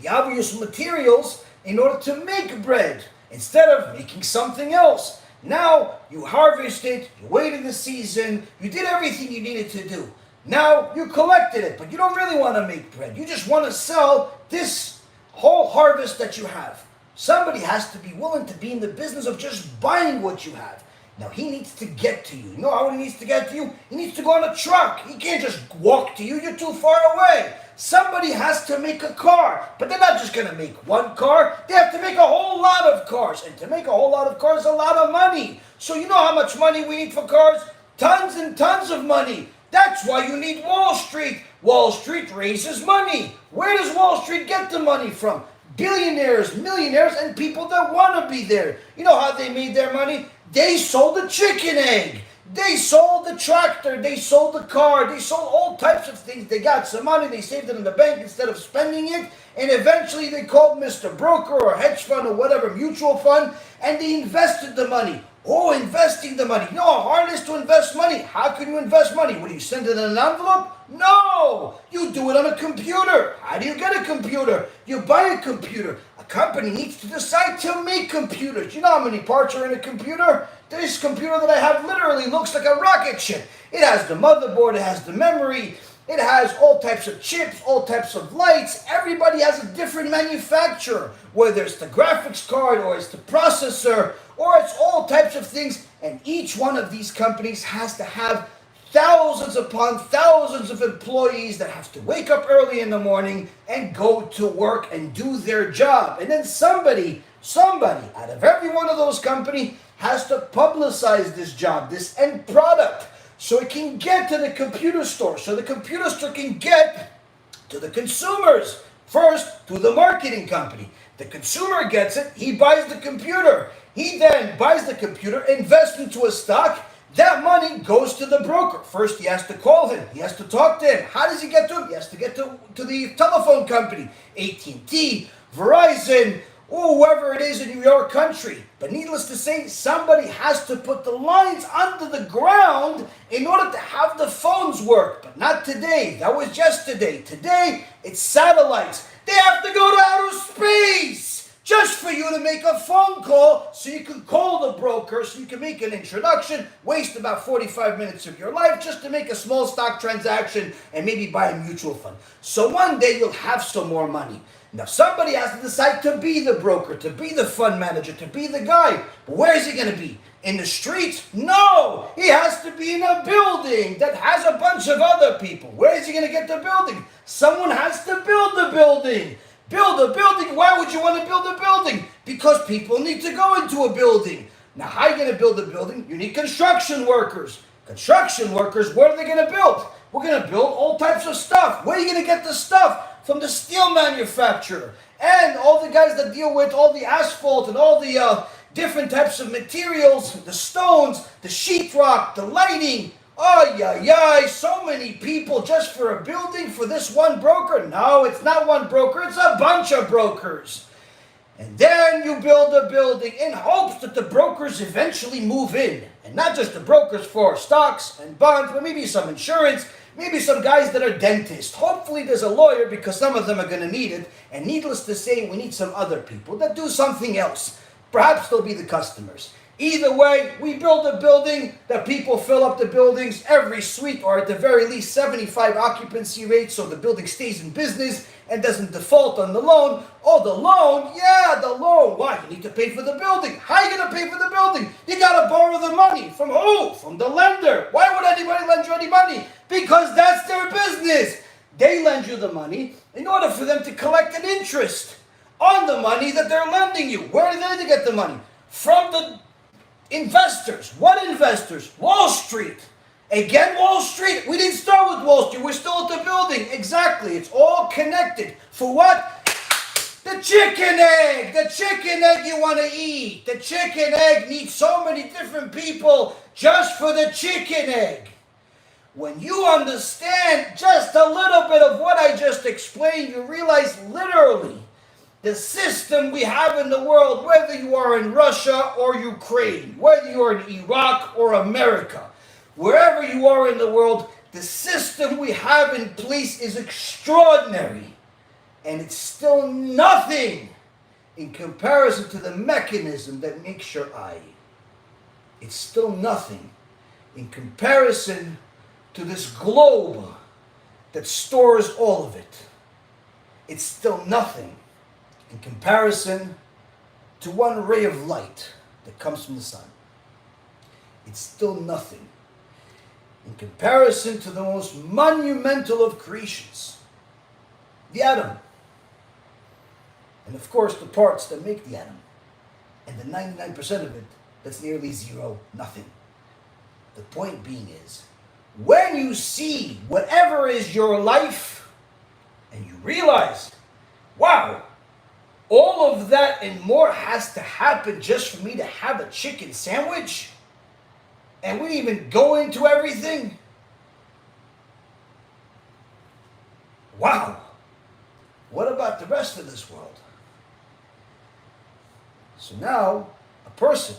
the obvious materials in order to make bread instead of making something else. Now you harvest it, you waited the season, you did everything you needed to do. Now you collected it, but you don't really want to make bread. You just want to sell this whole harvest that you have. Somebody has to be willing to be in the business of just buying what you have. Now he needs to get to you. You know how he needs to get to you? He needs to go on a truck. He can't just walk to you. You're too far away. Somebody has to make a car. But they're not just going to make one car. They have to make a whole lot of cars. And to make a whole lot of cars, a lot of money. So you know how much money we need for cars? Tons and tons of money. That's why you need Wall Street. Wall Street raises money. Where does Wall Street get the money from? Billionaires, millionaires, and people that want to be there. You know how they made their money? They sold the chicken egg. They sold the tractor. They sold the car. They sold all types of things. They got some money. They saved it in the bank instead of spending it. And eventually they called Mr. Broker or hedge fund or whatever, mutual fund, and they invested the money. Oh, investing the money. You know how hard it is to invest money? How can you invest money? What do you send it in an envelope? No! You do it on a computer. How do you get a computer? You buy a computer. A company needs to decide to make computers. You know how many parts are in a computer? This computer that I have literally looks like a rocket ship. It has the motherboard, it has the memory, it has all types of chips, all types of lights. Everybody has a different manufacturer, whether it's the graphics card or it's the processor or it's all types of things. And each one of these companies has to have thousands upon thousands of employees that have to wake up early in the morning and go to work and do their job. And then somebody out of every one of those companies has to publicize this job, this end product, so it can get to the computer store, so the computer store can get to the consumers. First, to the marketing company. The consumer gets it, he buys the computer. He then buys the computer, invests into a stock. That money goes to the broker. First, he has to call him. He has to talk to him. How does he get to him? He has to get to the telephone company, AT&T, Verizon, or whoever it is in your country. But needless to say, somebody has to put the lines under the ground in order to have the phones work. But not today. That was yesterday. Today, it's satellites. They have to go to outer space just for you to make a phone call so you can call the broker, so you can make an introduction, waste about 45 minutes of your life just to make a small stock transaction and maybe buy a mutual fund. So one day you'll have some more money. Now somebody has to decide to be the broker, to be the fund manager, to be the guy. But where is he going to be? In the streets? No! He has to be in a building that has a bunch of other people. Where is he going to get the building? Someone has to build the building. Build a building. Why would you want to build a building? Because people need to go into a building. Now, how are you going to build a building? You need construction workers. Construction workers, what are they going to build? We're going to build all types of stuff. Where are you going to get the stuff? From the steel manufacturer. And all the guys that deal with all the asphalt and all the different types of materials, the stones, the sheetrock, the lighting. Oh, yeah, so many people just for a building for this one broker. No, it's not one broker. It's a bunch of brokers. And then you build a building in hopes that the brokers eventually move in. And not just the brokers for stocks and bonds, but maybe some insurance, maybe some guys that are dentists. Hopefully there's a lawyer because some of them are going to need it. And needless to say, we need some other people that do something else. Perhaps they'll be the customers. Either way, we build a building that people fill up the buildings, every suite, or at the very least 75 occupancy rate, so the building stays in business and doesn't default on the loan. Oh, the loan? Yeah, the loan. Why? You need to pay for the building. How are you going to pay for the building? You got to borrow the money. From who? From the lender. Why would anybody lend you any money? Because that's their business. They lend you the money in order for them to collect an interest on the money that they're lending you. Where are they going to get the money? From the investors. What investors? Wall Street. Again, Wall Street. We didn't start with Wall Street. We're still at the building. Exactly. It's all connected. For what? The chicken egg. The chicken egg you want to eat. The chicken egg needs so many different people just for the chicken egg. When you understand just a little bit of what I just explained, you realize literally the system we have in the world, whether you are in Russia or Ukraine, whether you are in Iraq or America, wherever you are in the world, the system we have in place is extraordinary. And it's still nothing in comparison to the mechanism that makes your eye. It's still nothing in comparison to this globe that stores all of it. It's still nothing in comparison to one ray of light that comes from the sun. It's still nothing in comparison to the most monumental of creations, the atom. And of course the parts that make the atom. And the 99% of it, that's nearly zero, nothing. The point being is, when you see whatever is your life, and you realize, wow, all of that and more has to happen just for me to have a chicken sandwich? And we didn't even go into everything? Wow. What about the rest of this world? So now, a person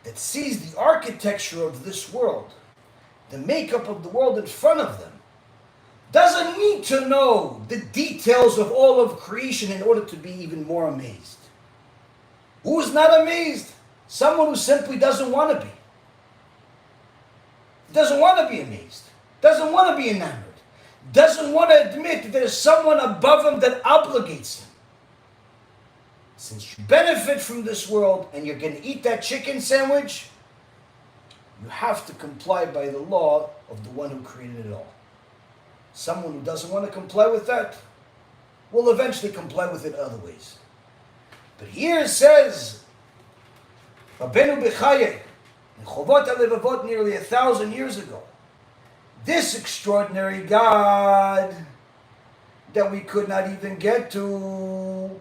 that sees the architecture of this world, the makeup of the world in front of them, doesn't need to know the details of all of creation in order to be even more amazed. Who is not amazed? Someone who simply doesn't want to be. Doesn't want to be amazed. Doesn't want to be enamored. Doesn't want to admit that there's someone above him that obligates him. Since you benefit from this world and you're going to eat that chicken sandwich, you have to comply by the law of the one who created it all. Someone who doesn't want to comply with that will eventually comply with it other ways. But here it says, Rabbeinu Bechaye, in Chovot HaLevavot nearly 1,000 years ago, this extraordinary God that we could not even get to,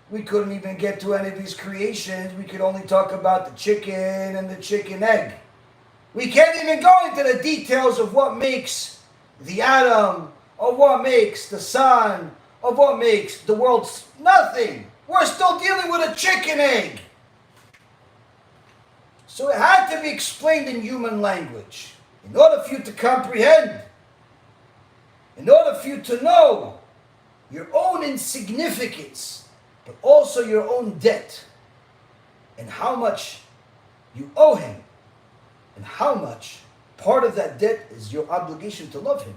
we couldn't even get to any of these creations. We could only talk about the chicken and the chicken egg. We can't even go into the details of what makes the atom, of what makes the sun, of what makes the world. Nothing. We're still dealing with a chicken egg. So it had to be explained in human language in order for you to comprehend, in order for you to know your own insignificance, but also your own debt, and how much you owe him, and how much part of that debt is your obligation to love him,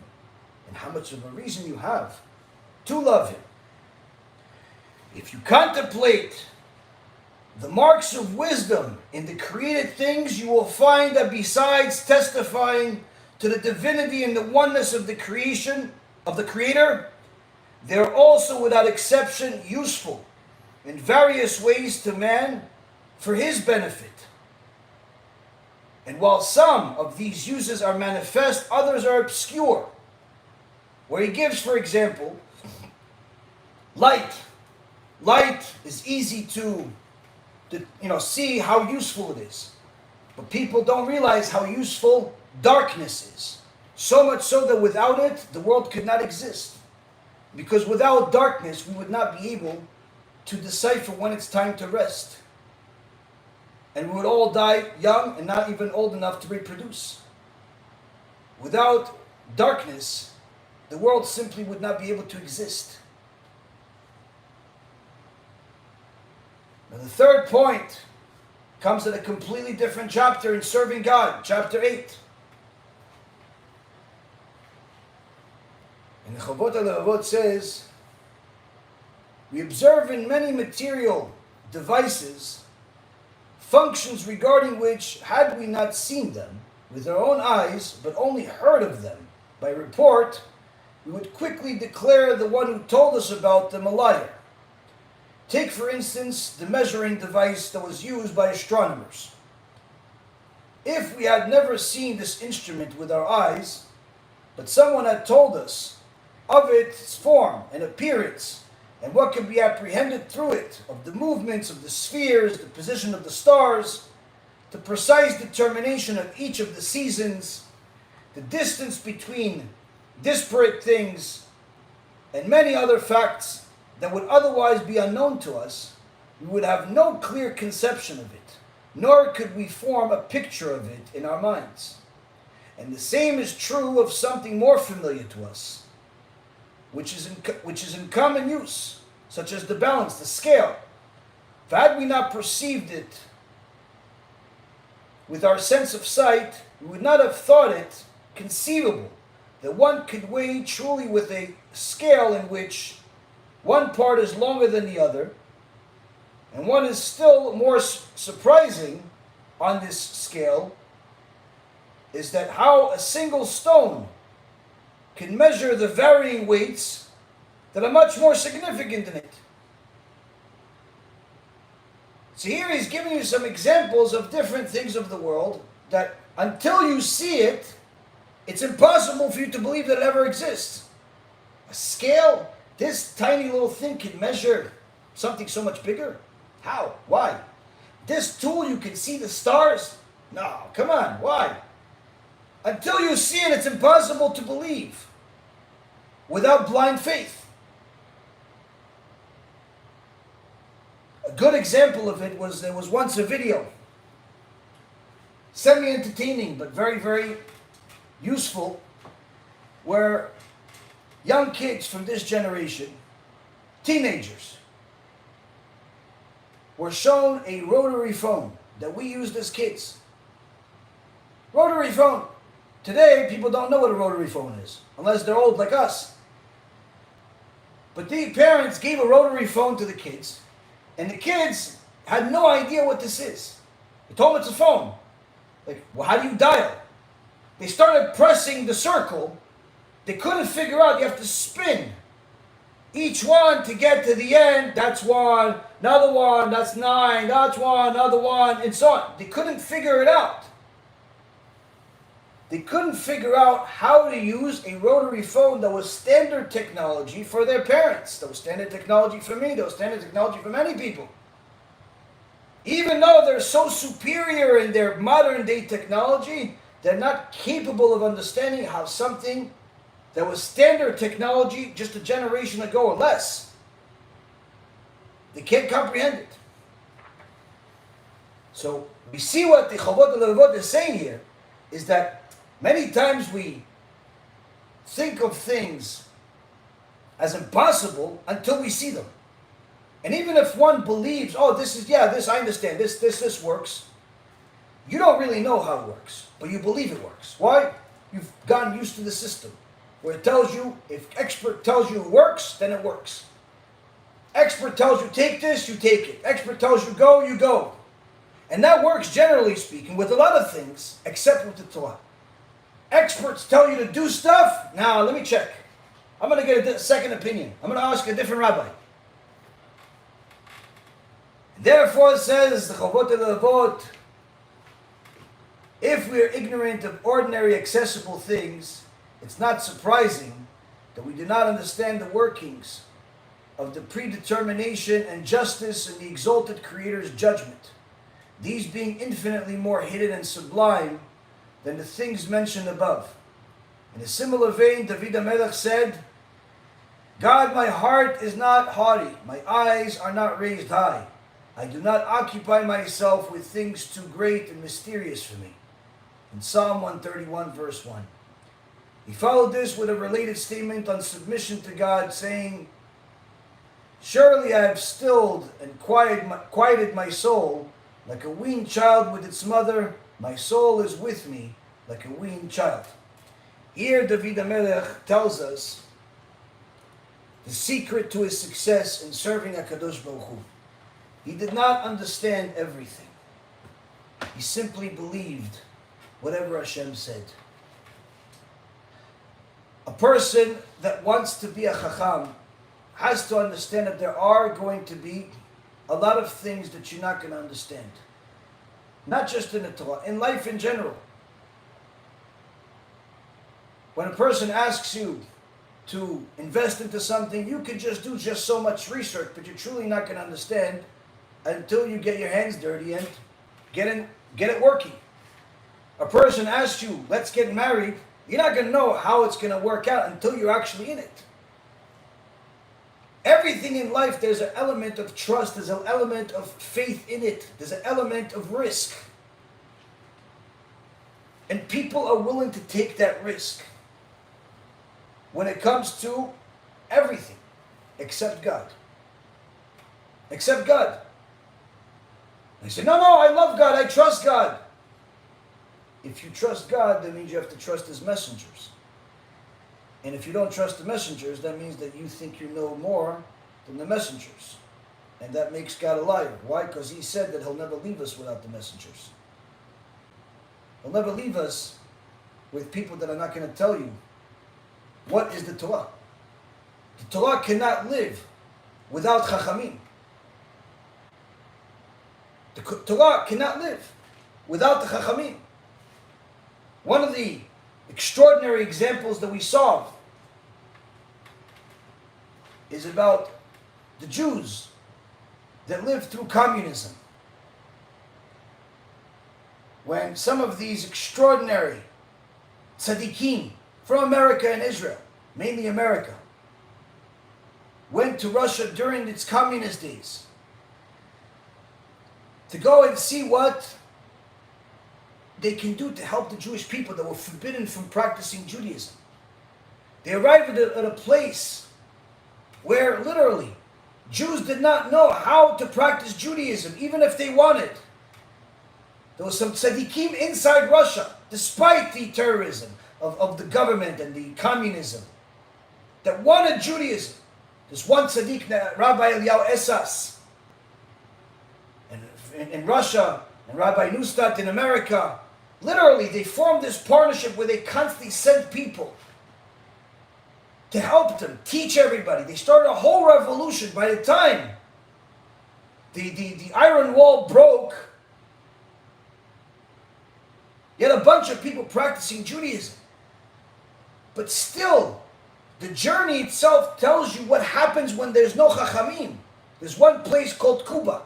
and how much of a reason you have to love him. If you contemplate the marks of wisdom in the created things, you will find that besides testifying to the divinity and the oneness of the creation, of the Creator, they are also without exception useful in various ways to man for his benefit. And while some of these uses are manifest, others are obscure. Where he gives, for example, light. Light is easy to see how useful it is. But people don't realize how useful darkness is. So much so that without it, the world could not exist. Because without darkness, we would not be able to decipher when it's time to rest. And we would all die young and not even old enough to reproduce. Without darkness, the world simply would not be able to exist. Now the third point comes in a completely different chapter in Serving God, chapter 8. And the Chavot HaLevavot says, we observe in many material devices functions regarding which, had we not seen them with our own eyes, but only heard of them by report, we would quickly declare the one who told us about them a liar. Take, for instance, the measuring device that was used by astronomers. If we had never seen this instrument with our eyes, but someone had told us of its form and appearance, and what can be apprehended through it, of the movements of the spheres, the position of the stars, the precise determination of each of the seasons, the distance between disparate things, and many other facts that would otherwise be unknown to us, we would have no clear conception of it, nor could we form a picture of it in our minds. And the same is true of something more familiar to us, which is in common use, such as the balance, the scale. For had we not perceived it with our sense of sight, we would not have thought it conceivable that one could weigh truly with a scale in which one part is longer than the other, and what is still more surprising on this scale is that how a single stone can measure the varying weights that are much more significant than it. So here he's giving you some examples of different things of the world that until you see it, it's impossible for you to believe that it ever exists. A scale, this tiny little thing can measure something so much bigger? How? Why? This tool, you can see the stars? No, come on, why? Until you see it, it's impossible to believe without blind faith. A good example of it was, there was once a video, semi-entertaining but very, very useful, where young kids from this generation, teenagers, were shown a rotary phone that we used as kids. Rotary phone. Today, people don't know what a rotary phone is, unless they're old like us. But the parents gave a rotary phone to the kids, and the kids had no idea what this is. They told them it's a phone. Like, well, how do you dial? They started pressing the circle. They couldn't figure out, you have to spin each one to get to the end. That's one, another one, that's 9, that's one, another one, and so on. They couldn't figure it out. They couldn't figure out how to use a rotary phone that was standard technology for their parents. That was standard technology for me. That was standard technology for many people. Even though they're so superior in their modern day technology, they're not capable of understanding how something that was standard technology just a generation ago or less, they can't comprehend it. So we see what the Chavot HaLevavot is saying here, is that many times we think of things as impossible until we see them. And even if one believes, oh, this I understand, this works, you don't really know how it works, but you believe it works. Why? You've gotten used to the system, where it tells you, if expert tells you it works, then it works. Expert tells you take this, you take it. Expert tells you go, you go. And that works, generally speaking, with a lot of things, except with the Torah. Experts tell you to do stuff. Now, let me check. I'm going to get a second opinion. I'm going to ask a different rabbi. Therefore, says the Chavot Levavot, if we are ignorant of ordinary accessible things, it's not surprising that we do not understand the workings of the predetermination and justice in the exalted Creator's judgment, these being infinitely more hidden and sublime than the things mentioned above. In a similar vein, David HaMelech said, God, my heart is not haughty, my eyes are not raised high. I do not occupy myself with things too great and mysterious for me. In Psalm 131, verse 1. He followed this with a related statement on submission to God, saying, surely I have stilled and quieted my soul like a weaned child with its mother. My soul is with me like a weaned child. Here David HaMelech tells us the secret to his success in serving HaKadosh Baruch Hu. He did not understand everything. He simply believed whatever Hashem said. A person that wants to be a Chacham has to understand that there are going to be a lot of things that you're not going to understand. Not just in the Torah, in life in general. When a person asks you to invest into something, you could just do just so much research, but you're truly not going to understand until you get your hands dirty and get it working. A person asks you, let's get married, you're not going to know how it's going to work out until you're actually in it. Everything in life, there's an element of trust, there's an element of faith in it, there's an element of risk. And people are willing to take that risk when it comes to everything except God. Except God. They say, no, I love God, I trust God. If you trust God, that means you have to trust His messengers. And if you don't trust the messengers, that means that you think you know more than the messengers. And that makes God a liar. Why? Because He said that He'll never leave us without the messengers. He'll never leave us with people that are not going to tell you what is the Torah. The Torah cannot live without Chachamim. The Torah cannot live without the Chachamim. One of the extraordinary examples that we saw is about the Jews that lived through communism. When some of these extraordinary tzaddikim from America and Israel, mainly America, went to Russia during its communist days to go and see what they can do to help the Jewish people that were forbidden from practicing Judaism. They arrived at a place where literally Jews did not know how to practice Judaism, even if they wanted. There was some tzaddikim inside Russia, despite the terrorism of the government and the communism, that wanted Judaism. There's one tzaddik, Rabbi Eliyahu Esas, in Russia, and Rabbi Neustadt in America. Literally, they formed this partnership where they constantly sent people to help them, teach everybody. They started a whole revolution. By the time the Iron Wall broke, you had a bunch of people practicing Judaism. But still, the journey itself tells you what happens when there's no Chachamim. There's one place called Cuba,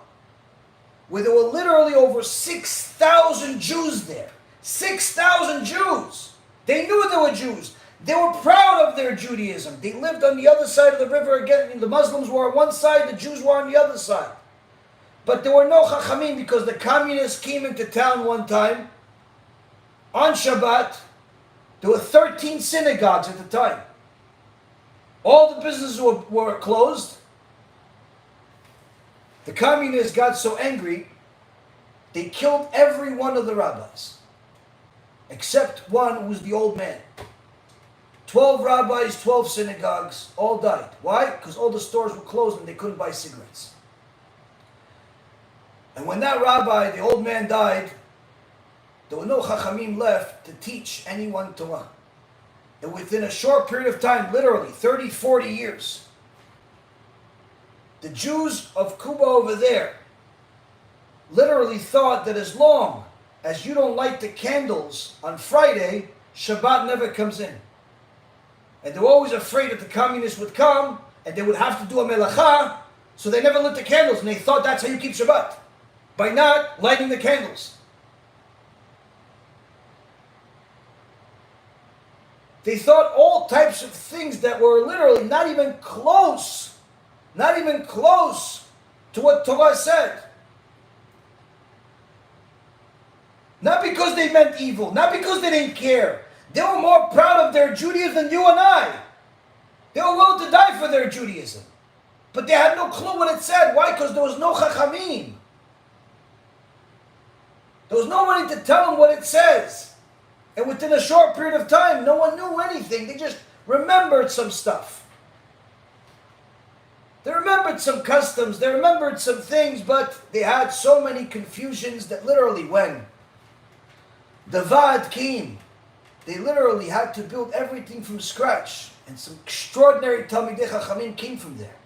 where there were literally over 6,000 Jews there. 6,000 Jews. They knew they were Jews. They were proud of their Judaism. They lived on the other side of the river again. The Muslims were on one side, the Jews were on the other side. But there were no Chachamim because the communists came into town one time. On Shabbat, there were 13 synagogues at the time. All the businesses were closed. The communists got so angry, they killed every one of the rabbis, except one who was the old man. 12 rabbis, 12 synagogues, all died. Why? Because all the stores were closed and they couldn't buy cigarettes. And when that rabbi, the old man, died, there were no Chachamim left to teach anyone Torah. And within a short period of time, literally 30, 40 years, the Jews of Cuba over there literally thought that as long as you don't light the candles on Friday, Shabbat never comes in. And they were always afraid that the communists would come and they would have to do a melacha, so they never lit the candles, and they thought that's how you keep Shabbat, by not lighting the candles. They thought all types of things that were literally not even close to what Torah said. Not because they meant evil, not because they didn't care. They were more proud of their Judaism than you and I. They were willing to die for their Judaism. But they had no clue what it said. Why? Because there was no chachamim. There was nobody to tell them what it says. And within a short period of time, no one knew anything. They just remembered some stuff. They remembered some customs. They remembered some things, but they had so many confusions that literally when the Vad came, they literally had to build everything from scratch. And some extraordinary Talmidei Chachamim came from there.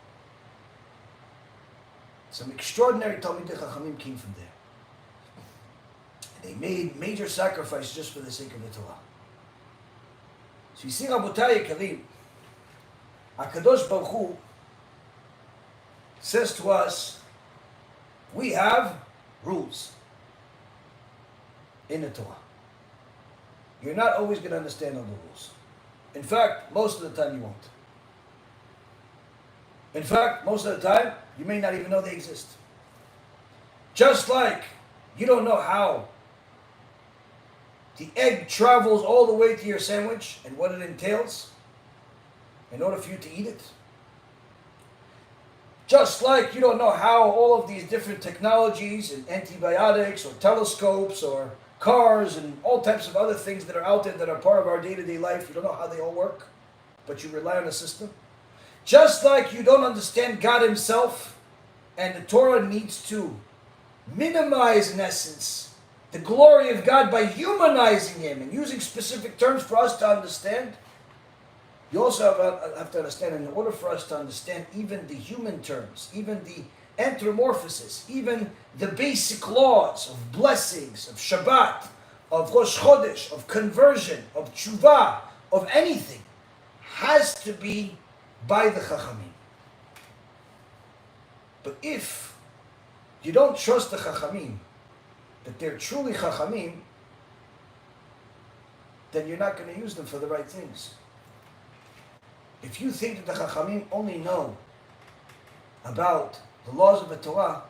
Some extraordinary Talmidei Chachamim came from there. They made major sacrifices just for the sake of the Torah. So you see, Rabotai Karim, HaKadosh Baruch Hu says to us, we have rules in the Torah. You're not always going to understand all the rules. In fact, most of the time you won't. In fact, most of the time, you may not even know they exist. Just like you don't know how the egg travels all the way to your sandwich and what it entails in order for you to eat it. Just like you don't know how all of these different technologies and antibiotics or telescopes or cars and all types of other things that are out there that are part of our day-to-day life, you don't know how they all work, but you rely on a system. Just like you don't understand God Himself, and the Torah needs to minimize, in essence, the glory of God by humanizing Him and using specific terms for us to understand. You also have to understand, in order for us to understand even the human terms, even the anthropomorphosis, even the basic laws of blessings, of Shabbat, of Rosh Chodesh, of conversion, of tshuva, of anything, has to be by the Chachamim. But if you don't trust the Chachamim, that they're truly Chachamim, then you're not going to use them for the right things. If you think that the Chachamim only know about the laws of the Torah,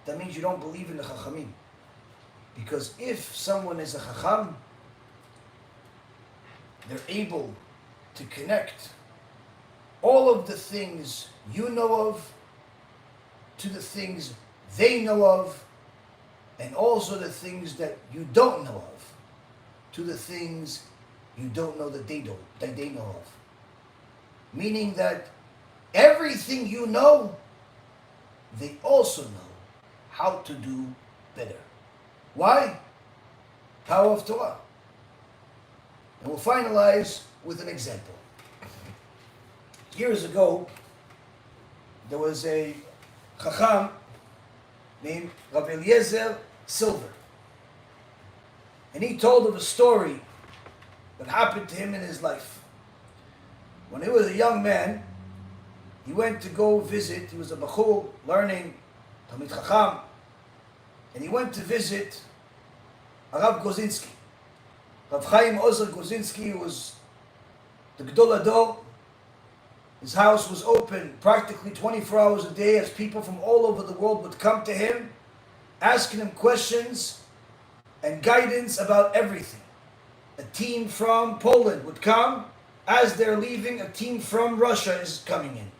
that means you don't believe in the Chachamim. Because if someone is a Chacham, they're able to connect all of the things you know of to the things they know of, and also the things that you don't know of to the things you don't know that they know of. Meaning that everything you know, they also know how to do better. Why? Power of Torah. And we'll finalize with an example. Years ago, there was a Chacham named Rabbi Eliezer Silver. And he told of a story that happened to him in his life. When he was a young man, he went to go visit, he was a Bachur, learning, Talmid Chacham, and he went to visit Rav Gozinski. Rav Chaim Ozer Gozinski was the Gdol Ador. His house was open practically 24 hours a day as people from all over the world would come to him, asking him questions and guidance about everything. A team from Poland would come. As they're leaving, a team from Russia is coming in.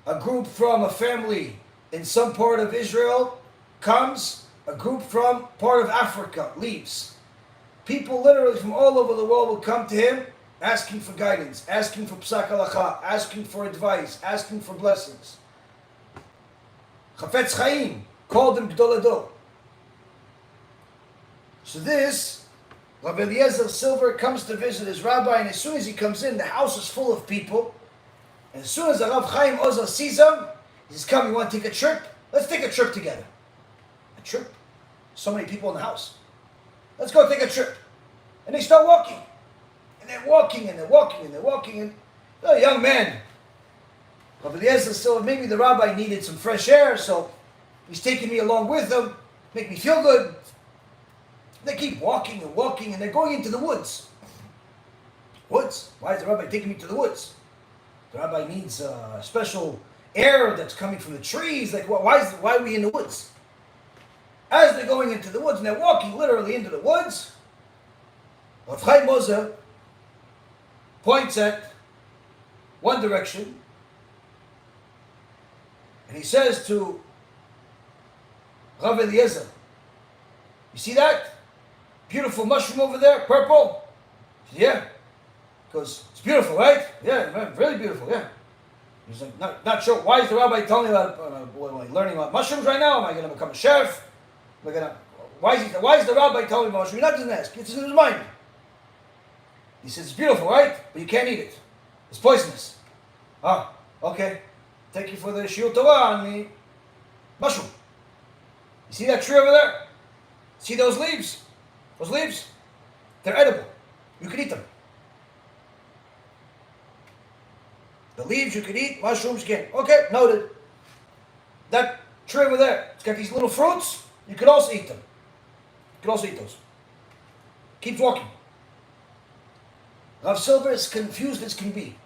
A group from a family in some part of Israel comes. A group from part of Africa leaves. People literally from all over the world will come to him, asking for guidance, asking for psak halacha, asking for advice, asking for blessings. Chafetz Chaim called him Gdol Ador. So this Rabbi Eliezer Silver comes to visit his rabbi, and as soon as he comes in, the house is full of people. And as soon as the Rav Chaim Ozer sees him, he says, "Come, you want to take a trip? Let's take a trip together." A trip? So many people in the house. Let's go take a trip. And they start walking. And they're walking, and they're walking, and they're walking. And a young man, Rabbi Eliezer, so maybe the rabbi needed some fresh air, so he's taking me along with him, make me feel good. They keep walking and walking, and they're going into the woods. Woods? Why is the rabbi taking me to the woods? The rabbi needs special air that's coming from the trees. Like, why are we in the woods? As they're going into the woods, and they're walking literally into the woods, Rav Chaim Ozer points at one direction, and he says to Rav Eliezer, you see that? Beautiful mushroom over there, purple? He said, yeah. He goes, it's beautiful, right? Yeah, really beautiful, yeah. He's like, not sure. Why is the rabbi telling me about learning about mushrooms right now? Am I going to become a chef? Why is the rabbi telling me about mushrooms? He doesn't ask. It's in his mind. He says, it's beautiful, right? But you can't eat it. It's poisonous. Ah, okay. Thank you for the shiur Torah on the mushroom. You see that tree over there? See those leaves? Those leaves? They're edible. You can eat them. The leaves you can eat, mushrooms you can't. Okay, noted. That tree over there, it's got these little fruits. You can also eat them. You can also eat those. Keeps walking. Rav Silver is confused as can be.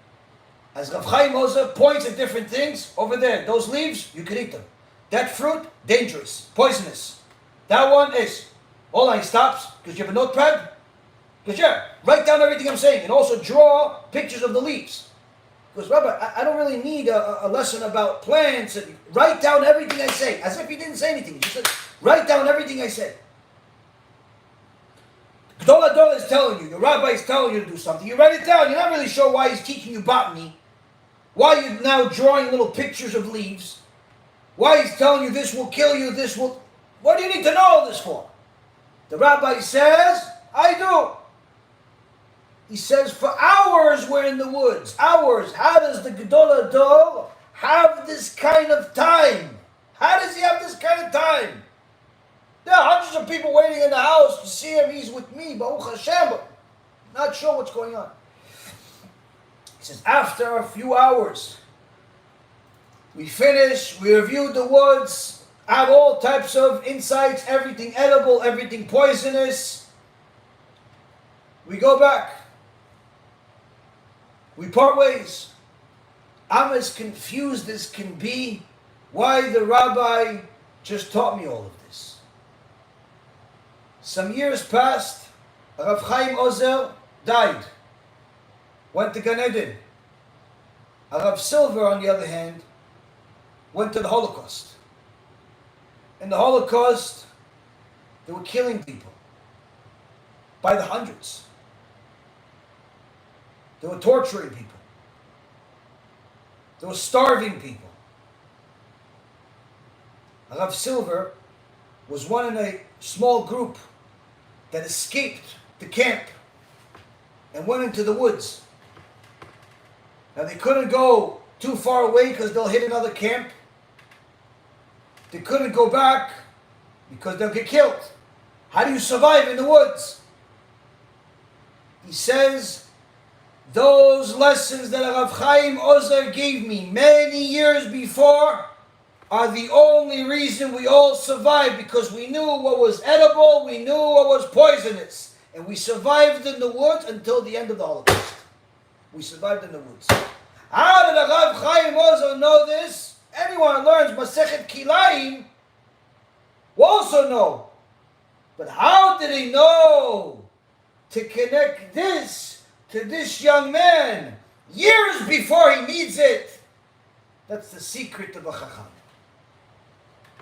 As Rav Chaim Ozer points at different things, over there, those leaves, you can eat them. That fruit, dangerous, poisonous. That one is. All he stops, because you have a notepad. Because write down everything I'm saying, and also draw pictures of the leaves. Because Rabbi, I don't really need a lesson about plants. And write down everything I say, as if he didn't say anything. He just said, write down everything I said. Gdol Adol is telling you, your rabbi is telling you to do something. You write it down. You're not really sure why he's teaching you botany. Why you're now drawing little pictures of leaves. Why he's telling you this will kill you, this will... What do you need to know all this for? The rabbi says, I do. He says, for hours we're in the woods. Hours. How does the Gdol Adol have this kind of time? How does he have this kind of time? There are hundreds of people waiting in the house to see him. He's with me, Baruch Hashem, but not sure what's going on. He says, after a few hours, we finished, we reviewed the woods, have all types of insights, everything edible, everything poisonous. We go back. We part ways. I'm as confused as can be why the rabbi just taught me all of this. Some years passed, Rav Chaim Ozer died, went to Gan Eden. Rav Silver, on the other hand, went to the Holocaust. In the Holocaust, they were killing people by the hundreds. They were torturing people. They were starving people. Rav Silver was one in a small group that escaped the camp and went into the woods. Now they couldn't go too far away because they'll hit another camp. They couldn't go back because they'll get killed. How do you survive in the woods? He says, those lessons that Rav Chaim Ozer gave me many years before are the only reason we all survived, because we knew what was edible, we knew what was poisonous, and we survived in the woods until the end of the Holocaust. We survived in the woods. How did Rav Chaim Ozer know this? Anyone who learns Masechet Kilayim will also know. But how did he know to connect this to this young man years before he needs it? That's the secret of a Chacham.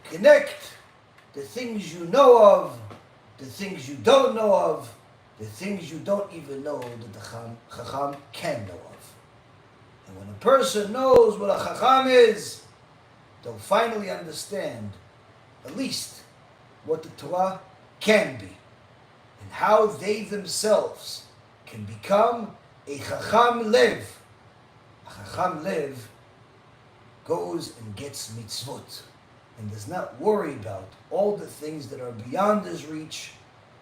Connect the things you know of, the things you don't know of, the things you don't even know that the Chacham can know of. And when a person knows what a Chacham is, they'll finally understand at least what the Torah can be and how they themselves can become a Chacham Lev. A Chacham Lev goes and gets mitzvot. and does not worry about all the things that are beyond his reach,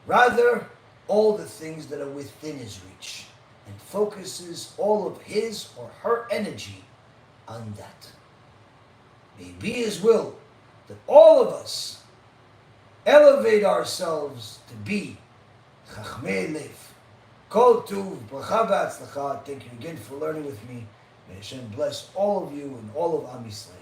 rather all the things that are within his reach, and focuses all of his or her energy on that. May it be his will that all of us elevate ourselves to be Chachmei Lev. Kol Tuv, Bracha V'Atzlacha. Thank you again for learning with me. May Hashem bless all of you and all of Am Yisrael.